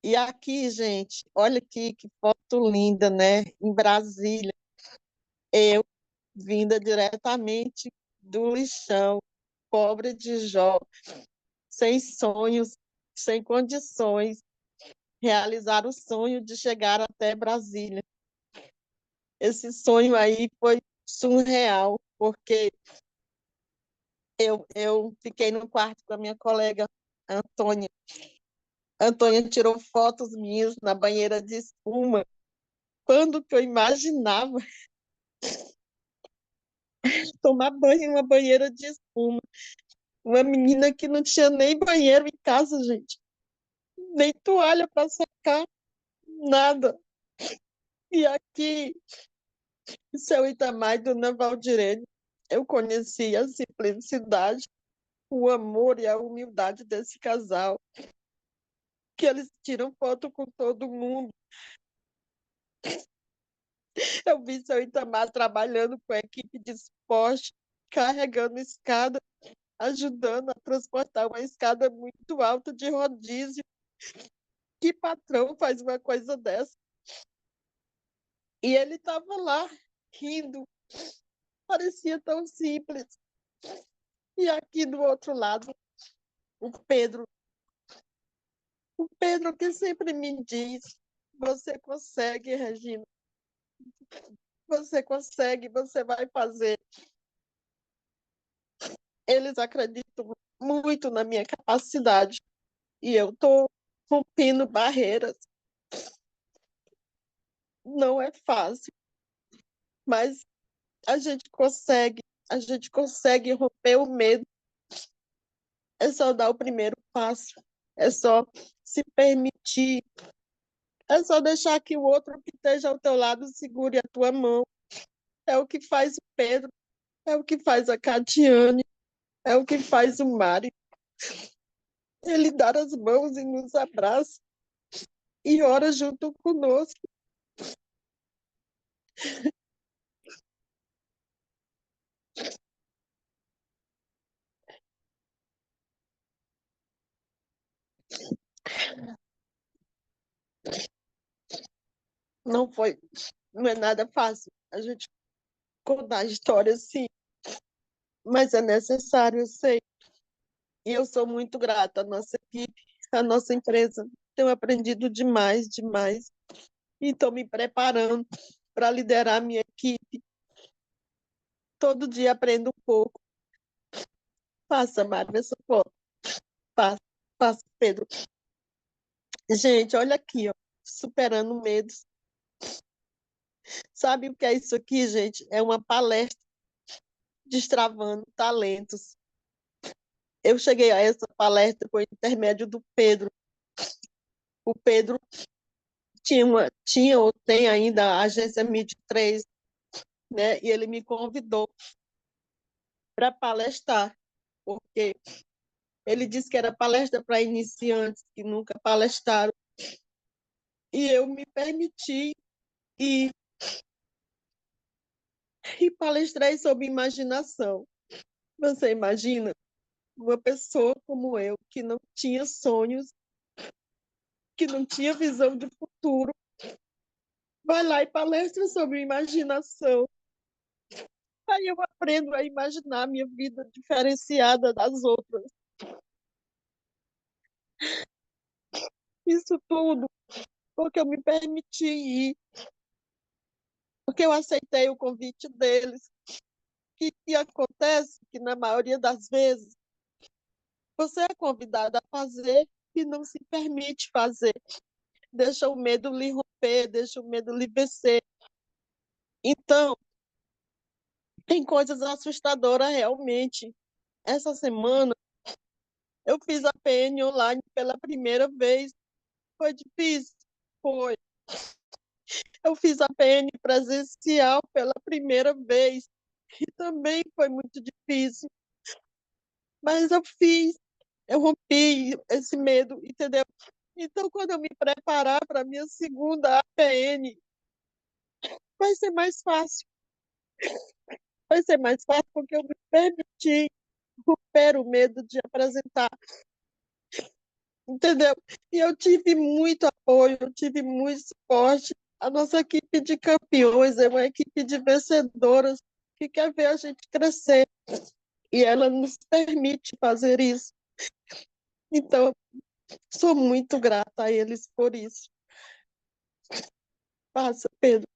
E aqui, gente, olha aqui que foto linda, né? Em Brasília, eu vinda diretamente do lixão, pobre de Jó, sem sonhos, sem condições, realizar o sonho de chegar até Brasília. Esse sonho aí foi surreal, porque eu fiquei no quarto com a minha colega Antônia. Antônia tirou fotos minhas na banheira de espuma. Quando que eu imaginava tomar banho em uma banheira de espuma? Uma menina que não tinha nem banheiro em casa, gente. Nem toalha para secar, nada. E aqui, em seu Itamar e Dona Valdirene, eu conheci a simplicidade, o amor e a humildade desse casal, que eles tiram foto com todo mundo. Eu vi seu Itamar trabalhando com a equipe de suporte, carregando escada, ajudando a transportar uma escada muito alta de rodízio. Que patrão faz uma coisa dessa? E ele estava lá, rindo, parecia tão simples. E aqui do outro lado, o Pedro. O Pedro que sempre me diz: você consegue, Regina, você consegue, você vai fazer. Eles acreditam muito na minha capacidade e eu estou rompendo barreiras. Não é fácil, mas a gente consegue romper o medo. É só dar o primeiro passo, é só se permitir, é só deixar que o outro que esteja ao teu lado segure a tua mão. É o que faz o Pedro, é o que faz a Catiane, é o que faz o Mário. Ele dá as mãos e nos abraça e ora junto conosco. Não foi, não é nada fácil a gente contar a história assim, mas é necessário, eu sei. E eu sou muito grata à nossa equipe, à nossa empresa. Tenho aprendido demais, demais. E estou me preparando para liderar a minha equipe. Todo dia aprendo um pouco. Passa, Mário, essa foto. Passa, passa, Pedro. Gente, olha aqui, ó, superando medos. Sabe o que é isso aqui, gente? É uma palestra destravando talentos. Eu cheguei a essa palestra por intermédio do Pedro. O Pedro tinha ou tem ainda a agência Mid 3, né? E ele me convidou para palestrar, porque ele disse que era palestra para iniciantes que nunca palestraram. E eu me permiti e, e palestrei sobre imaginação. Você imagina uma pessoa como eu, que não tinha sonhos, que não tinha visão de futuro, vai lá e palestra sobre imaginação. Aí eu aprendo a imaginar a minha vida diferenciada das outras. Isso tudo porque eu me permiti ir, porque eu aceitei o convite deles. Que acontece que, na maioria das vezes, você é convidado a fazer e não se permite fazer. Deixa o medo lhe romper, deixa o medo lhe vencer. Então, tem coisas assustadoras realmente. Essa semana, eu fiz a PN online pela primeira vez. Foi difícil? Foi. Eu fiz a PN presencial pela primeira vez. E também foi muito difícil. Mas eu fiz, eu rompi esse medo, entendeu? Então, quando eu me preparar para a minha segunda APN, vai ser mais fácil. Vai ser mais fácil porque eu me permiti romper o medo de apresentar, entendeu? E eu tive muito apoio, eu tive muito suporte. A nossa equipe de campeões é uma equipe de vencedoras que quer ver a gente crescer. E ela nos permite fazer isso. Então, sou muito grata a eles por isso. Passa, Pedro.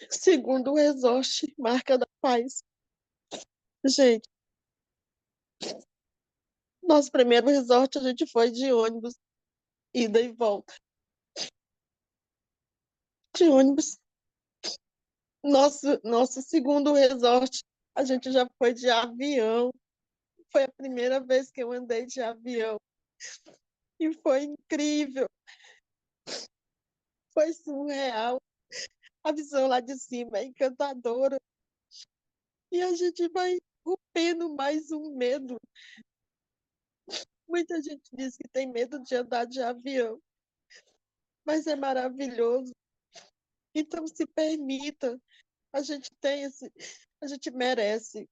Segundo o Resort Marca da Paz. Gente, nosso primeiro resort a gente foi de ônibus, ida e volta. De ônibus. Nosso segundo resort, a gente já foi de avião. Foi a primeira vez que eu andei de avião. E foi incrível. Foi surreal. A visão lá de cima é encantadora. E a gente vai rompendo mais um medo. Muita gente diz que tem medo de andar de avião, mas é maravilhoso. Então se permita. A gente tem esse, a gente merece.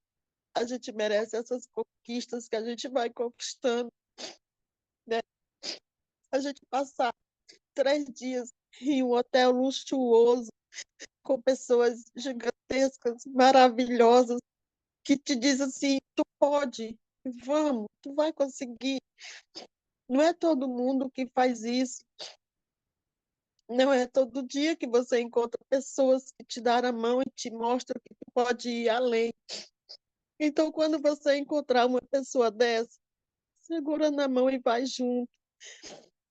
A gente merece essas conquistas que a gente vai conquistando, né? A gente passar 3 dias em um hotel luxuoso, com pessoas gigantescas, maravilhosas, que te dizem assim, tu pode, vamos, tu vai conseguir. Não é todo mundo que faz isso. Não é todo dia que você encontra pessoas que te dão a mão e te mostram que tu pode ir além. Então, quando você encontrar uma pessoa dessa, segura na mão e vai junto.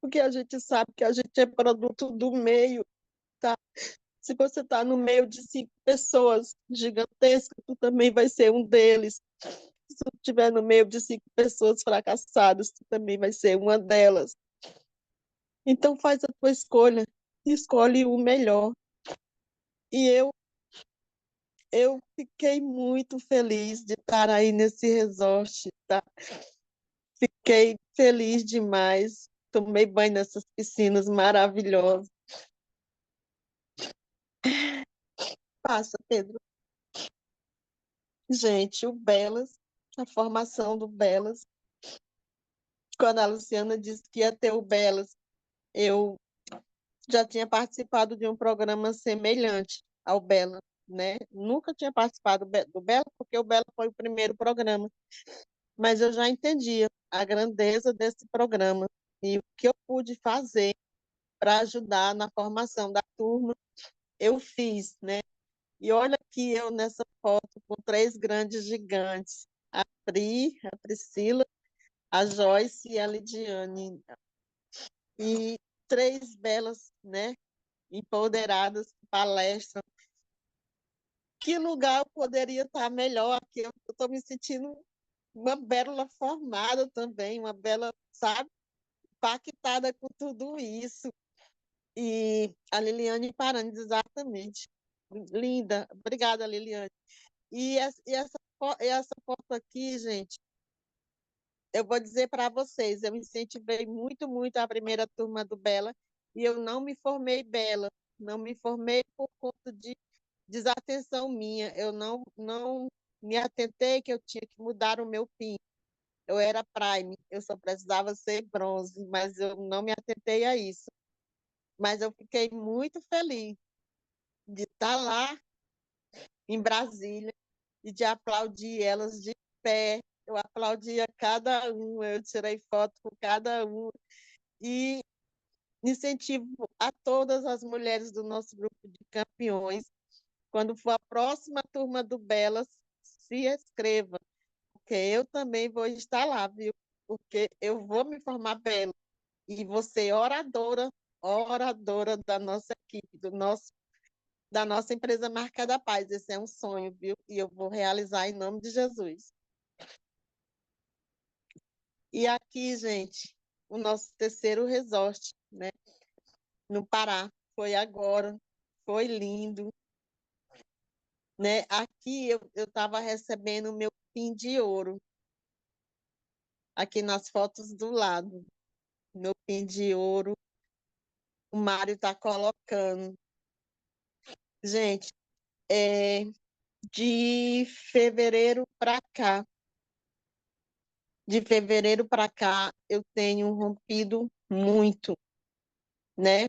Porque a gente sabe que a gente é produto do meio, tá? Se você está no meio de 5 pessoas gigantescas, tu também vai ser um deles. Se tu estiver no meio de 5 pessoas fracassadas, tu também vai ser uma delas. Então faz a tua escolha, escolhe o melhor. E eu fiquei muito feliz de estar aí nesse resort, tá? Fiquei feliz demais. Tomei banho nessas piscinas maravilhosas. Passa, Pedro. Gente, o Belas, a formação do Belas. Quando a Luciana disse que ia ter o Belas, eu já tinha participado de um programa semelhante ao Bela, né? Nunca tinha participado do Bela, porque o Bela foi o primeiro programa, mas eu já entendia a grandeza desse programa e o que eu pude fazer para ajudar na formação da turma, eu fiz, né? E olha que eu nessa foto com 3 grandes gigantes, a Pri, a Priscila, a Joyce e a Lidiane. E 3 belas, né? Empoderadas, palestram. Que lugar eu poderia estar melhor aqui? Eu estou me sentindo uma bela formada também, uma bela, sabe, impactada com tudo isso. E a Liliane Paranhos, exatamente. Linda. Obrigada, Liliane. E essa foto aqui, gente, eu vou dizer para vocês, eu incentivei muito, muito a primeira turma do Bela e eu não me formei Bela, não me formei por conta de desatenção minha, eu não me atentei que eu tinha que mudar o meu PIN. Eu era Prime, eu só precisava ser bronze, mas eu não me atentei a isso. Mas eu fiquei muito feliz de estar lá em Brasília e de aplaudir elas de pé, eu aplaudia cada um, eu tirei foto com cada um e incentivo a todas as mulheres do nosso grupo de campeões, quando for a próxima turma do Belas, se inscreva, porque eu também vou estar lá, viu? Porque eu vou me formar bela e vou ser oradora, oradora da nossa equipe, da nossa empresa Marca da Paz. Esse é um sonho, viu? E eu vou realizar em nome de Jesus. E aqui, gente, o nosso terceiro resort, né? No Pará. Foi agora, foi lindo, né? Aqui eu estava recebendo o meu PIN de ouro, aqui nas fotos do lado. Meu PIN de ouro, o Mário está colocando. Gente, de fevereiro para cá, eu tenho rompido muito, né?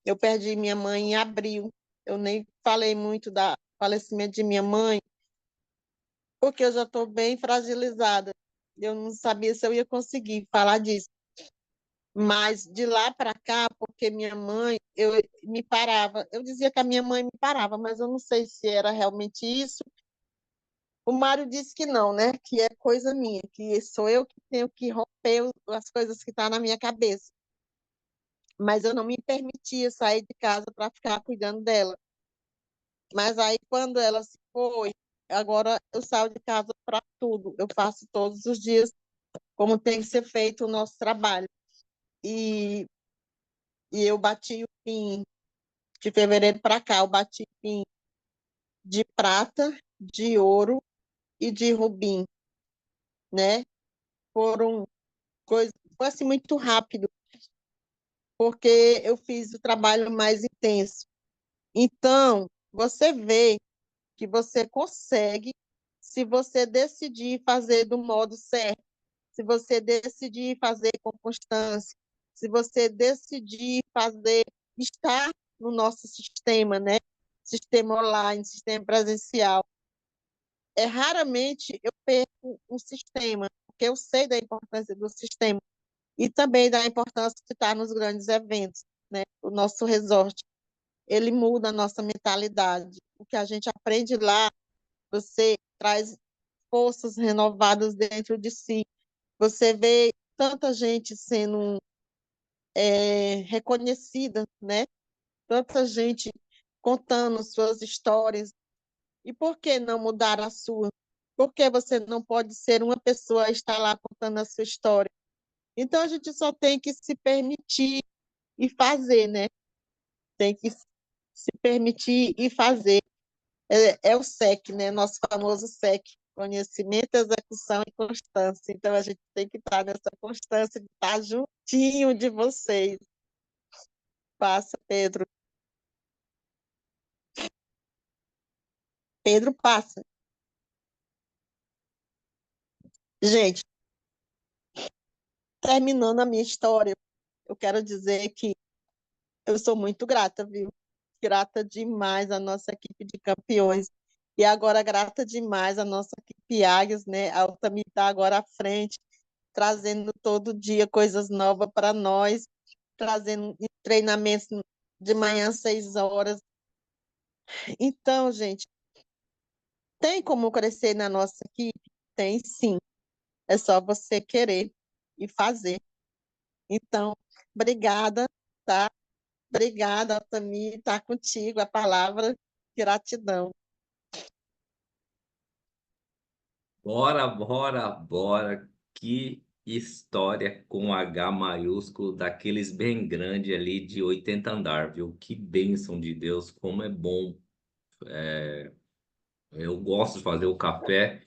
Eu perdi minha mãe em abril. Eu nem falei muito do falecimento de minha mãe, porque eu já estou bem fragilizada. Eu não sabia se eu ia conseguir falar disso. Mas de lá para cá, porque minha mãe, eu me parava. Eu dizia que a minha mãe me parava, mas eu não sei se era realmente isso. O Mário disse que não, né? Que é coisa minha, que sou eu que tenho que romper as coisas que estão na minha cabeça. Mas eu não me permitia sair de casa para ficar cuidando dela. Mas aí, quando ela se foi, agora eu saio de casa para tudo. Eu faço todos os dias como tem que ser feito o nosso trabalho. E, e eu bati o PIN de fevereiro para cá, eu bati o PIN de prata, de ouro e de rubim, né? Foram coisas, foi assim muito rápido, porque eu fiz o trabalho mais intenso. Então, você vê que você consegue se você decidir fazer do modo certo, se você decidir fazer com constância, se você decidir fazer, estar no nosso sistema, né? Sistema online, sistema presencial. Raramente eu perco um sistema, porque eu sei da importância do sistema e também da importância de estar nos grandes eventos, né? O nosso resort, ele muda a nossa mentalidade. O que a gente aprende lá, você traz forças renovadas dentro de si. Você vê tanta gente sendo reconhecida, né? Tanta gente contando suas histórias. E por que não mudar a sua? Por que você não pode ser uma pessoa e estar lá contando a sua história? Então a gente só tem que se permitir e fazer, né? Tem que se permitir e fazer. É o SEC, né? Nosso famoso SEC, conhecimento, execução e constância. Então a gente tem que estar nessa constância de estar juntinho de vocês. Passa, Pedro. Pedro, passa. Gente, terminando a minha história, eu quero dizer que eu sou muito grata, viu? Grata demais à nossa equipe de campeões. E agora grata demais à nossa equipe Águias, né? A Altamir está agora à frente, trazendo todo dia coisas novas para nós, trazendo treinamentos de manhã às 6 horas. Então, gente, tem como crescer na nossa equipe? Tem sim. É só você querer e fazer. Então, obrigada, tá? Obrigada, Altamir, está contigo a palavra gratidão. Bora, bora, bora. Que história com H maiúsculo, daqueles bem grande ali de 80 andar, viu? Que bênção de Deus, como é bom. Eu gosto de fazer o café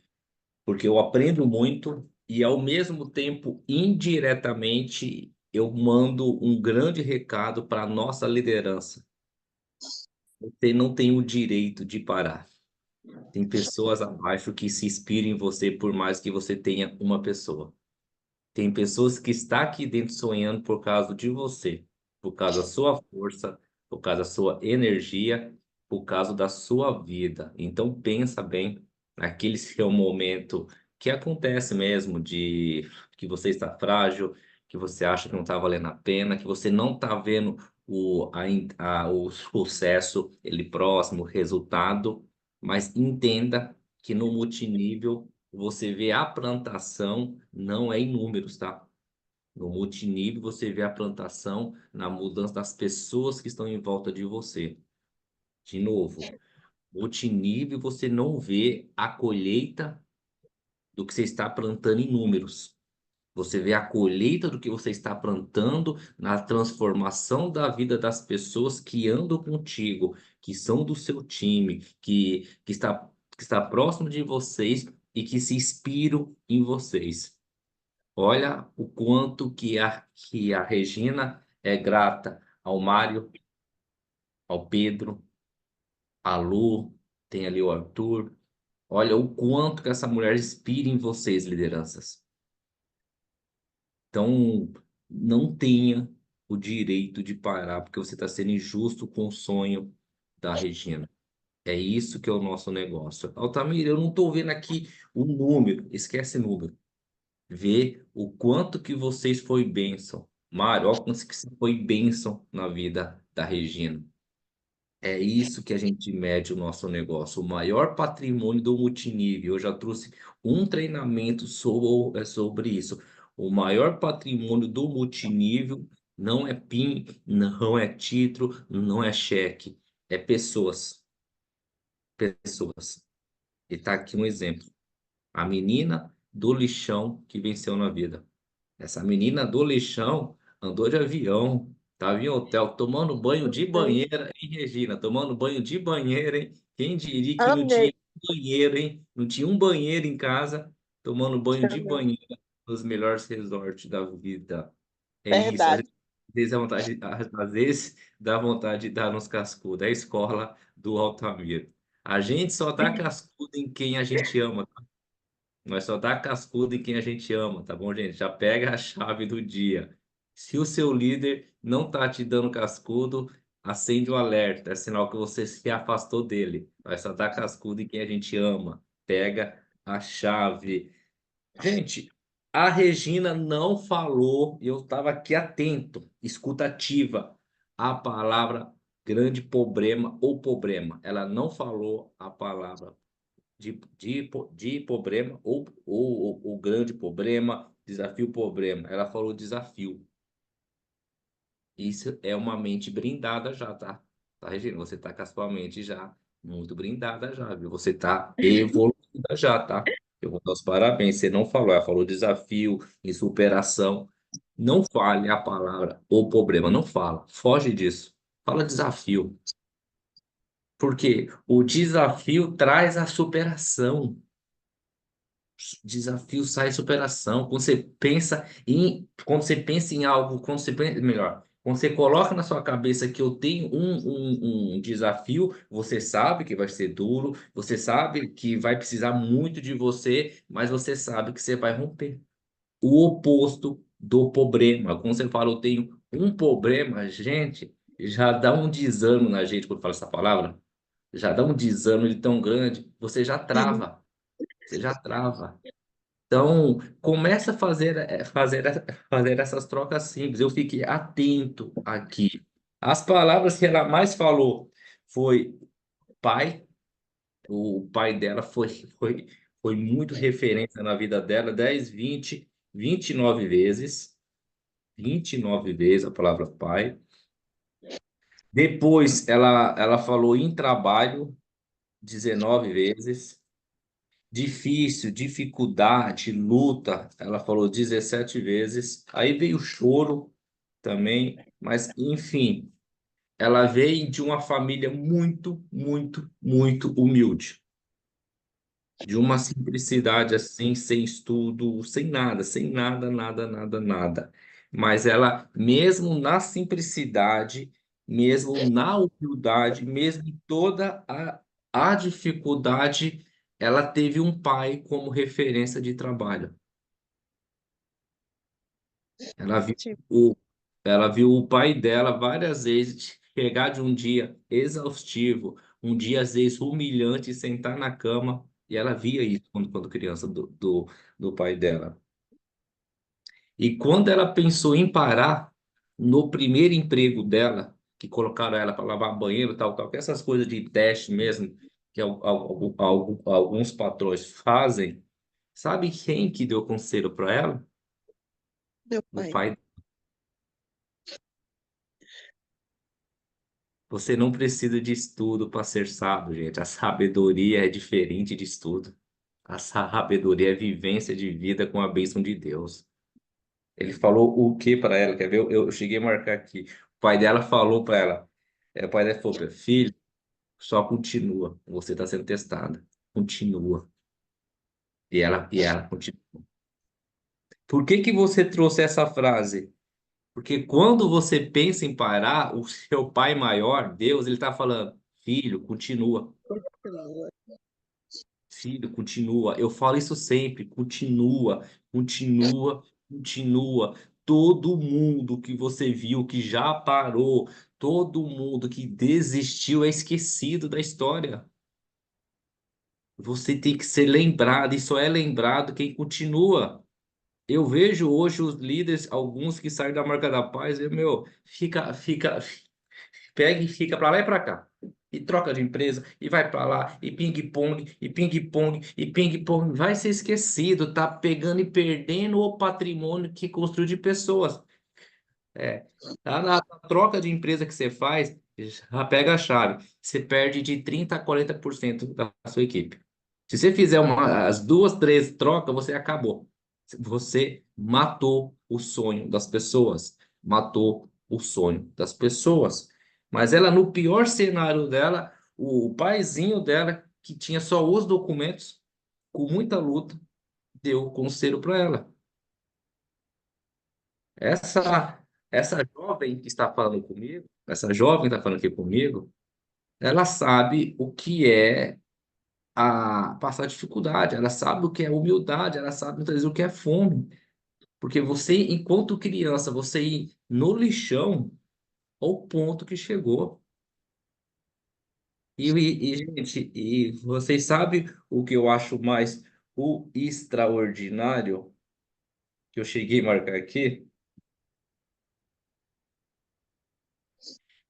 porque eu aprendo muito e, ao mesmo tempo, indiretamente, eu mando um grande recado para a nossa liderança. Você não tem o direito de parar. Tem pessoas abaixo que se inspiram em você por mais que você tenha uma pessoa. Tem pessoas que estão aqui dentro sonhando por causa de você, por causa da sua força, por causa da sua energia, por causa da sua vida. Então pensa bem naquele seu momento que acontece mesmo, de que você está frágil, que você acha que não está valendo a pena, que você não está vendo o sucesso, ele próximo, o resultado, mas entenda que no multinível você vê a plantação, não é em números, tá? No multinível você vê a plantação na mudança das pessoas que estão em volta de você. De novo, multinível você não vê a colheita do que você está plantando em números. Você vê a colheita do que você está plantando na transformação da vida das pessoas que andam contigo, que são do seu time, que está próximo de vocês e que se inspiram em vocês. Olha o quanto que a Regina é grata ao Mário, ao Pedro, à Lu, tem ali o Arthur. Olha o quanto que essa mulher inspira em vocês, lideranças. Então, não tenha o direito de parar, porque você está sendo injusto com o sonho da Regina. É isso que é o nosso negócio. Altamira, eu não estou vendo aqui o número, esquece número. Vê o quanto que vocês foi bênção. Mário, olha o quanto que você foi bênção na vida da Regina. É isso que a gente mede o nosso negócio. O maior patrimônio do multinível. Eu já trouxe um treinamento sobre isso. O maior patrimônio do multinível não é PIN, não é título, não é cheque. É pessoas. Pessoas. E tá aqui um exemplo. A menina do lixão que venceu na vida. Essa menina do lixão andou de avião, estava em hotel, tomando banho de banheira, hein, Regina? Tomando banho de banheira, hein? Quem diria que não tinha Amei, banheiro, hein? Não tinha um banheiro em casa, tomando banho de amei. banheira nos melhores resorts da vida. É isso. Verdade. Às vezes dá vontade de dar nos cascudos. É a escola do Altamiro. A gente só dá cascudo em quem a gente ama. Nós só dá cascudo em quem a gente ama, tá bom, gente? Já pega a chave do dia. Se o seu líder não tá te dando cascudo, acende o alerta. É sinal que você se afastou dele. Nós só dá cascudo em quem a gente ama. Pega a chave. Gente, a Regina não falou, e eu estava aqui atento, escutativa, a palavra grande problema ou problema. Ela não falou a palavra de problema ou o grande problema, desafio problema. Ela falou desafio. Isso é uma mente brindada já, tá? Tá, Regina? Você tá com a sua mente já muito brindada já, viu? Você tá evoluída já, tá? Eu vou dar os parabéns. Você não falou, ela falou desafio e superação. Não fale a palavra ou problema, não fala. Foge disso. Fala desafio. Porque o desafio traz a superação. Desafio sai superação. Quando você pensa em algo, melhor, quando você coloca na sua cabeça que eu tenho um desafio, você sabe que vai ser duro, você sabe que vai precisar muito de você, mas você sabe que você vai romper. O oposto do problema. Quando você fala, eu tenho um problema, gente, já dá um desânimo na gente quando fala essa palavra. Já dá um desânimo de tão grande, você já trava. Você já trava. Então, começa a fazer essas trocas simples. Eu fiquei atento aqui. As palavras que ela mais falou foi pai. O pai dela foi muito referência na vida dela, 10, 20, 29 vezes. 29 vezes a palavra pai. Depois ela falou em trabalho 19 vezes. Difícil, dificuldade, luta, ela falou 17 vezes. Aí veio o choro também, mas enfim, ela veio de uma família muito, muito, muito humilde, de uma simplicidade assim, sem estudo, sem nada, nada, nada, nada. Mas ela, mesmo na simplicidade, mesmo na humildade, mesmo em toda a dificuldade, ela teve um pai como referência de trabalho. Ela viu Tipo, o, ela viu o pai dela várias vezes chegar de um dia exaustivo, um dia às vezes humilhante, sentar na cama. E ela via isso quando criança do pai dela. E quando ela pensou em parar no primeiro emprego dela, que colocaram ela para lavar banheiro, tal, tal, que essas coisas de teste mesmo, que alguns patrões fazem, sabe quem que deu conselho para ela? Meu O pai. pai. Você não precisa de estudo para ser sábio, gente. A sabedoria é diferente de estudo. A sabedoria é vivência de vida com a bênção de Deus. Ele falou o que para ela? Quer ver? Eu cheguei a marcar aqui. O pai dela falou para ela. O pai dela falou para filho, só continua. Você está sendo testada. Continua. E ela continua. Por que que você trouxe essa frase? Porque quando você pensa em parar, o seu pai maior, Deus, ele está falando, filho, continua. Filho, continua. Eu falo isso sempre. Continua, continua, continua. Todo mundo que você viu que já parou, todo mundo que desistiu é esquecido da história. Você tem que ser lembrado, e só é lembrado quem continua. Eu vejo hoje os líderes, alguns que saem da marca da paz, e, meu, pega e fica para lá e para cá. E troca de empresa, e vai para lá, e ping-pong, e ping-pong, e ping-pong. Vai ser esquecido, tá pegando e perdendo o patrimônio que construiu de pessoas. É, tá na troca de empresa que você faz, já pega a chave. Você perde de 30 a 40% da sua equipe. Se você fizer as duas, três trocas, você acabou. Você matou o sonho das pessoas. Matou o sonho das pessoas. Mas ela, no pior cenário dela, o paizinho dela, que tinha só os documentos, com muita luta, deu o conselho para ela. Essa jovem que está falando comigo, essa jovem que está falando aqui comigo, ela sabe o que é a passar dificuldade, ela sabe o que é humildade, ela sabe muitas vezes o que é fome. Porque você, enquanto criança, você ir no lixão ao ponto que chegou. Gente, e vocês sabem o que eu acho mais o extraordinário que eu cheguei a marcar aqui?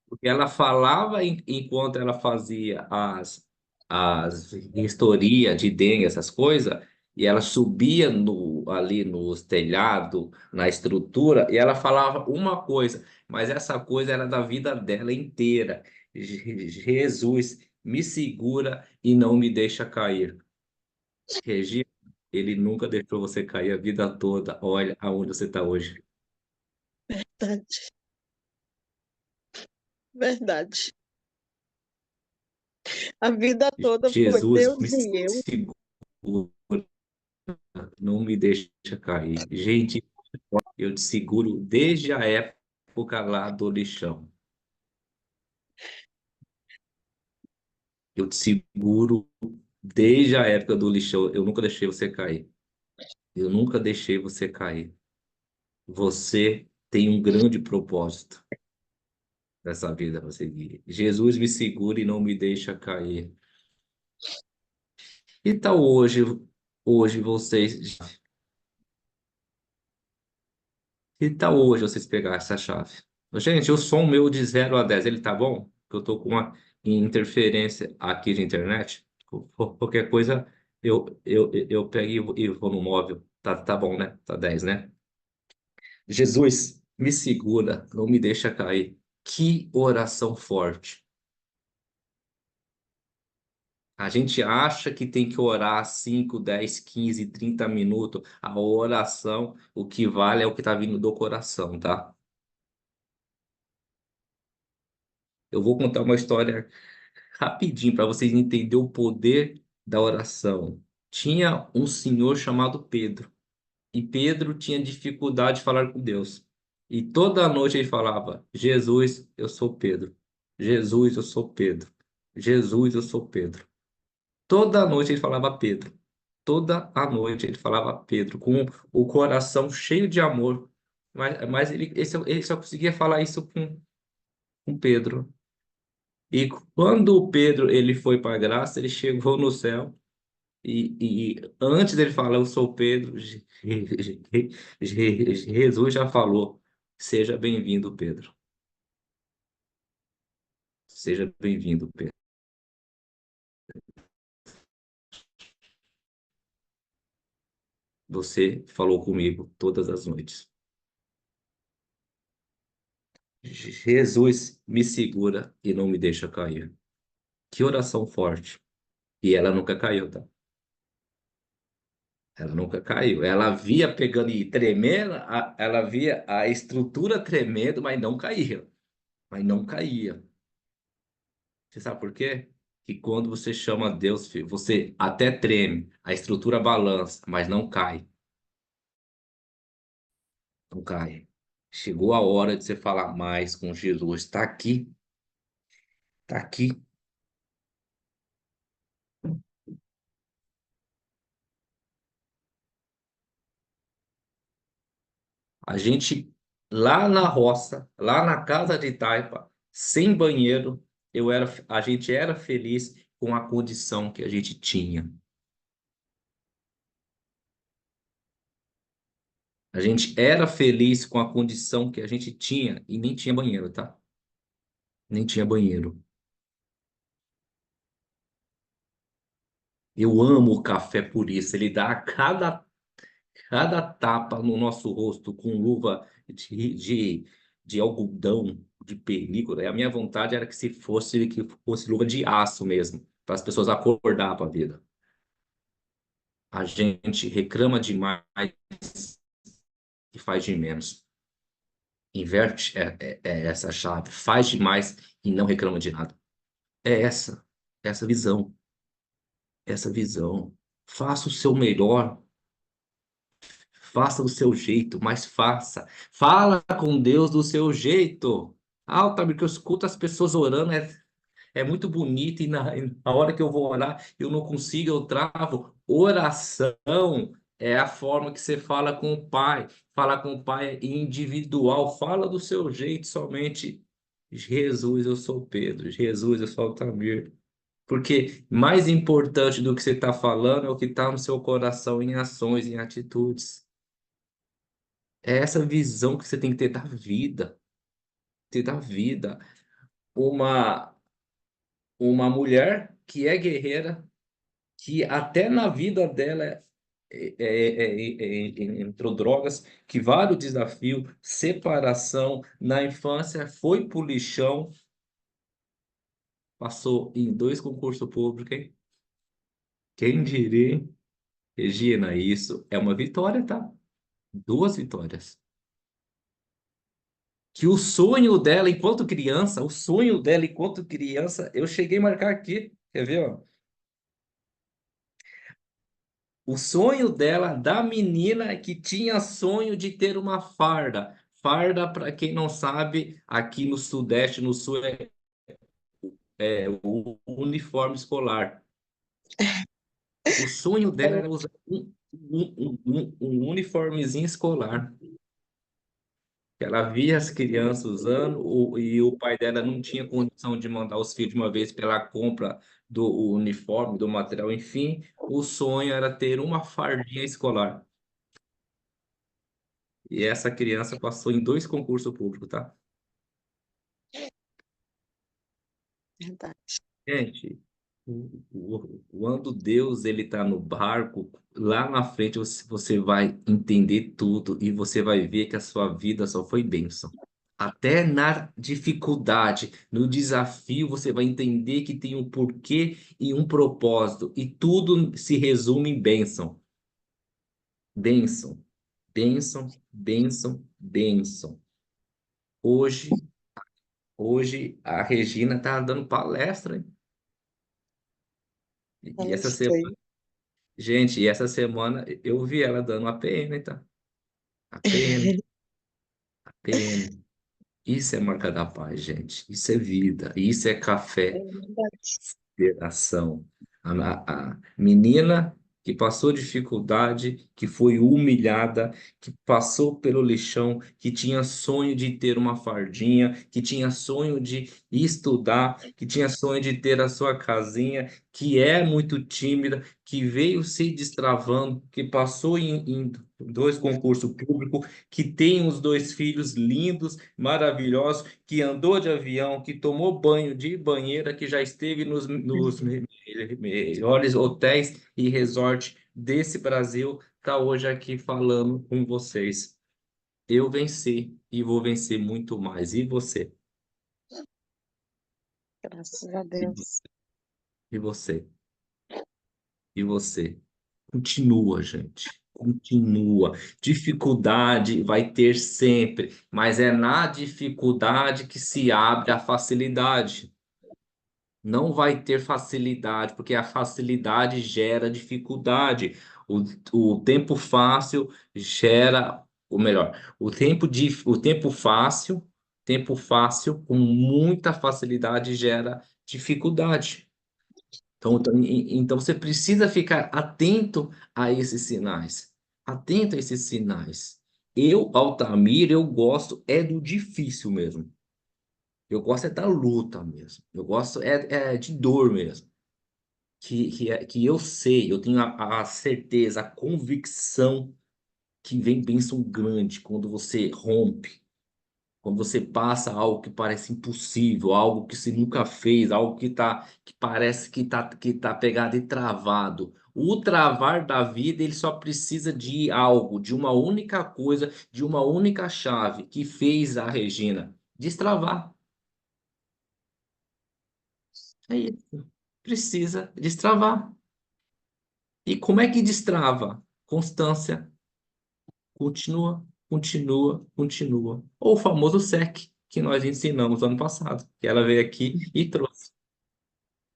Porque ela falava enquanto ela fazia as historias de dengue, essas coisas, e ela subia ali nos telhados, na estrutura, e ela falava uma coisa, mas essa coisa era da vida dela inteira. Jesus, me segura e não me deixa cair. Regina, ele nunca deixou você cair a vida toda. Olha aonde você está hoje. Verdade. Verdade. A vida toda foi Jesus, Deus me e eu. segura. Não me deixa cair. Gente, eu te seguro desde a época lá do lixão. Eu te seguro desde a época do lixão. Eu nunca deixei você cair. Eu nunca deixei você cair. Você tem um grande propósito nessa vida a seguir. Jesus me segura e não me deixa cair. E tal hoje vocês, e tal hoje vocês pegar essa chave? Gente, o som meu de 0 a 10 ele tá bom? Porque eu tô com uma interferência aqui de internet. Qualquer coisa eu pego e vou no móvel. Tá bom, né? Tá 10, né? Jesus, me segura, não me deixa cair. Que oração forte. A gente acha que tem que orar 5, 10, 15, 30 minutos. A oração, o que vale é o que tá vindo do coração, tá? Eu vou contar uma história rapidinho para vocês entenderem o poder da oração. Tinha um senhor chamado Pedro, e Pedro tinha dificuldade de falar com Deus. E toda noite ele falava: Jesus, eu sou Pedro. Jesus, eu sou Pedro. Jesus, eu sou Pedro. Toda noite ele falava Pedro. Toda a noite ele falava Pedro, com o coração cheio de amor. Mas ele só conseguia falar isso com Pedro. E quando o Pedro ele foi para a graça, ele chegou no céu E antes dele falar, eu sou Pedro, Jesus já falou: seja bem-vindo, Pedro. Seja bem-vindo, Pedro. Você falou comigo todas as noites. Jesus me segura e não me deixa cair. Que oração forte. E ela nunca caiu, tá? Ela nunca caiu. Ela via pegando e tremendo, ela via a estrutura tremendo, mas não caía. Mas não caía. Você sabe por quê? Que quando você chama Deus, filho, você até treme, a estrutura balança, mas não cai. Não cai. Chegou a hora de você falar mais com Jesus. Está aqui, está aqui. A gente, lá na roça, lá na casa de Taipa, sem banheiro, a gente era feliz com a condição que a gente tinha. A gente era feliz com a condição que a gente tinha e nem tinha banheiro, tá? Nem tinha banheiro. Eu amo o café por isso. Ele dá cada tapa no nosso rosto com luva de algodão, de película. E a minha vontade era que fosse luva de aço mesmo, para as pessoas acordar para a vida. A gente reclama demais e faz de menos. Inverte é essa chave. Faz demais e não reclama de nada. É essa visão, essa visão. Faça o seu melhor. Faça do seu jeito, mas faça. Fala com Deus do seu jeito. Ah, Otávio, que eu escuto as pessoas orando, é muito bonito, e na hora que eu vou orar, eu não consigo, eu travo. Oração é a forma que você fala com o Pai. Falar com o Pai é individual. Fala do seu jeito somente. Jesus, eu sou Pedro. Jesus, eu sou Altamir. Porque mais importante do que você está falando é o que está no seu coração em ações, em atitudes. É essa visão que você tem que ter da vida, ter da vida. Uma, uma mulher que é guerreira, que até na vida dela entrou drogas, que vários desafios, separação, na infância foi pro lixão, passou em 2 concursos públicos, hein? Quem diria, hein? Regina, isso é uma vitória, tá? 2 vitórias. Que o sonho dela enquanto criança, eu cheguei a marcar aqui, quer ver, ó? O sonho dela, da menina que tinha sonho de ter uma farda. Farda, para quem não sabe, aqui no Sudeste, no Sul, é o uniforme escolar. O sonho dela era usar um uniformezinho escolar. Ela via as crianças usando e o pai dela não tinha condição de mandar os filhos de uma vez pela compra do uniforme, do material, enfim. O sonho era ter uma fardinha escolar. E essa criança passou em 2 concursos públicos, tá? Verdade. Gente, quando Deus ele tá no barco, lá na frente você vai entender tudo e você vai ver que a sua vida só foi bênção. Até na dificuldade, no desafio, você vai entender que tem um porquê e um propósito, e tudo se resume em bênção. Bênção, bênção, bênção, bênção. Hoje, hoje a Regina tá dando palestra, hein? E essa semana, Sei. gente, e essa semana eu vi ela dando a PN, tá? A PN, a PN. Isso é marca da paz, gente. Isso é vida. Isso é É café. verdade. Geração. A menina. que passou dificuldade, que foi humilhada, que passou pelo lixão, que tinha sonho de ter uma fardinha, que tinha sonho de estudar, que tinha sonho de ter a sua casinha, que é muito tímida, que veio se destravando, que passou em dois concursos públicos, que tem os dois filhos lindos, maravilhosos, que andou de avião, que tomou banho de banheira, que já esteve nos melhores hotéis e resort desse Brasil, está hoje aqui falando com vocês. Eu venci e vou vencer muito mais. E você? Graças a E Deus. e você? E você? Continua, gente. Continua. Dificuldade vai ter sempre, mas é na dificuldade que se abre a facilidade. Não vai ter facilidade, porque a facilidade gera dificuldade. O, o tempo fácil gera, ou melhor, tempo fácil com muita facilidade gera dificuldade. Então você precisa ficar atento a esses sinais. Atento a esses sinais. Eu, Altamir, eu gosto é do difícil mesmo. Eu gosto é da luta mesmo. Eu gosto é de dor mesmo. Que eu sei, eu tenho a certeza, a convicção que vem bênção grande quando você rompe, quando você passa algo que parece impossível, algo que você nunca fez, algo que parece que tá pegado e travado. O travar da vida, ele só precisa de algo, de uma única coisa, de uma única chave que fez a Regina destravar. É isso. Precisa destravar. E como é que destrava? Constância. Continua, continua, continua. Ou o famoso SEC, que nós ensinamos ano passado, que ela veio aqui e trouxe.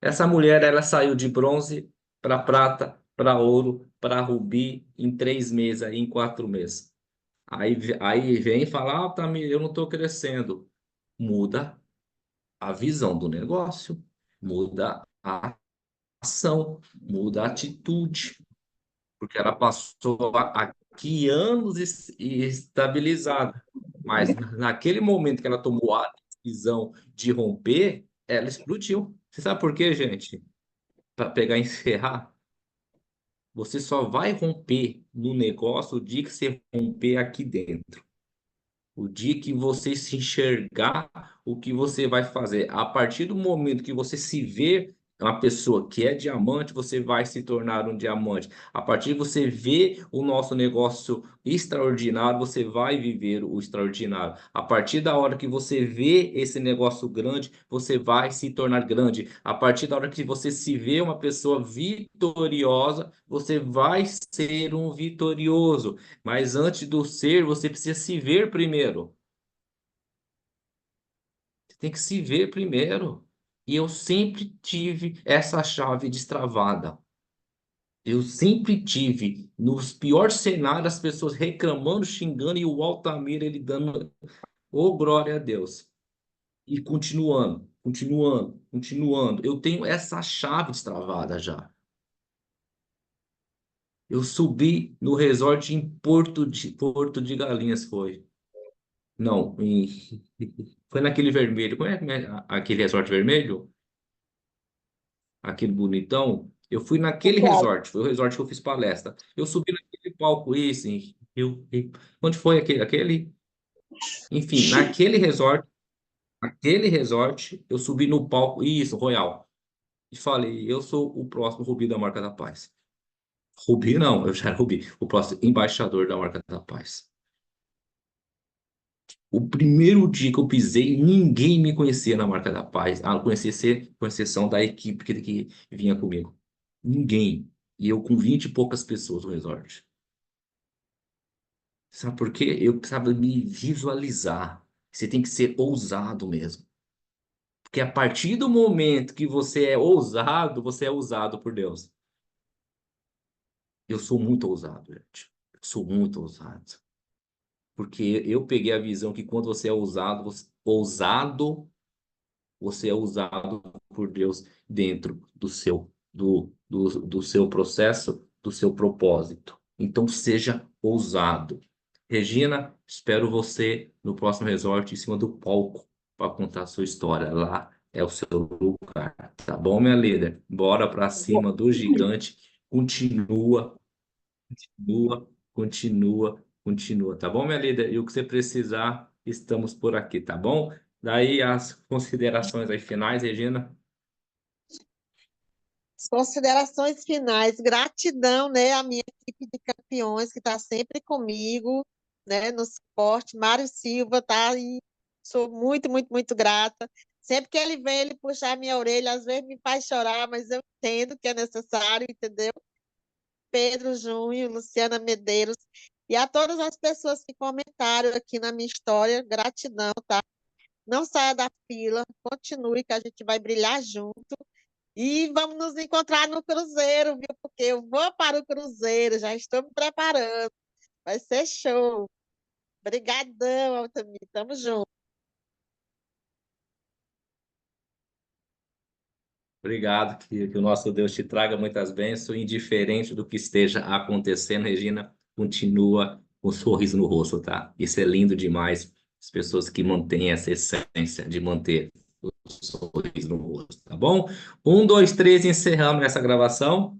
Essa mulher, ela saiu de bronze para prata, para ouro, para rubi em 3 meses, aí, em 4 meses. Aí vem falar, ah, Tamir, eu não estou crescendo. Muda a visão do negócio, muda a ação, muda a atitude. Porque ela passou aqui anos estabilizada, mas naquele momento que ela tomou a decisão de romper, ela explodiu. Você sabe por quê, gente? Para pegar e encerrar, você só vai romper no negócio o dia que você romper aqui dentro. O dia que você se enxergar, o que você vai fazer. A partir do momento que você se vê uma pessoa que é diamante, você vai se tornar um diamante. A partir de você ver o nosso negócio extraordinário, você vai viver o extraordinário. A partir da hora que você vê esse negócio grande, você vai se tornar grande. A partir da hora que você se vê uma pessoa vitoriosa, você vai ser um vitorioso. Mas antes do ser, você precisa se ver primeiro. Você tem que se ver primeiro. E eu sempre tive essa chave destravada. Eu sempre tive, nos piores cenários, as pessoas reclamando, xingando, e o Altamir, ele dando, ô glória a Deus. E continuando, continuando, continuando. Eu tenho essa chave destravada já. Eu subi no resort em Porto de Galinhas, foi. Não, foi naquele vermelho. Como é que é aquele resort vermelho? Aquele bonitão. Eu fui naquele Qual? resort. Foi o resort que eu fiz palestra. Eu subi naquele palco, isso. Onde foi aquele? Enfim, naquele resort, eu subi no palco, isso, Royal. E falei, eu sou o próximo Rubi da Marca da Paz. Rubi não, eu já era Rubi. O próximo embaixador da Marca da Paz. O primeiro dia que eu pisei, ninguém me conhecia na Marca da Paz. Ah, conhecia com exceção da equipe que vinha comigo. Ninguém. E eu com 20 e poucas pessoas no resort. Sabe por quê? Eu precisava me visualizar. Você tem que ser ousado mesmo. Porque a partir do momento que você é ousado, você é usado por Deus. Eu sou muito ousado, gente. Eu sou muito ousado. Porque eu peguei a visão que quando você é ousado, você é usado por Deus dentro do seu processo, do seu propósito. Então, seja ousado. Regina, espero você no próximo resort, em cima do palco, para contar a sua história. Lá é o seu lugar. Tá bom, minha líder? Bora para cima do gigante. Continua, continua. Tá bom, minha líder? E o que você precisar, estamos por aqui, tá bom? Daí as considerações aí finais, Regina. As considerações finais, gratidão, né, à minha equipe de campeões que está sempre comigo, né, no suporte. Mário Silva tá aí, sou muito, muito, muito grata. Sempre que ele vem, ele puxa a minha orelha, às vezes me faz chorar, mas eu entendo que é necessário, entendeu? Pedro Júnior, Luciana Medeiros, e a todas as pessoas que comentaram aqui na minha história, gratidão, tá? Não saia da fila, continue que a gente vai brilhar junto. E vamos nos encontrar no Cruzeiro, viu? Porque eu vou para o Cruzeiro, já estou me preparando. Vai ser show. Obrigadão, Altamir. Tamo junto. Obrigado, que o nosso Deus te traga muitas bênçãos, indiferente do que esteja acontecendo, Regina, continua com um sorriso no rosto, tá? Isso é lindo demais, as pessoas que mantêm essa essência de manter o sorriso no rosto, tá bom? Um, dois, três, encerramos essa gravação.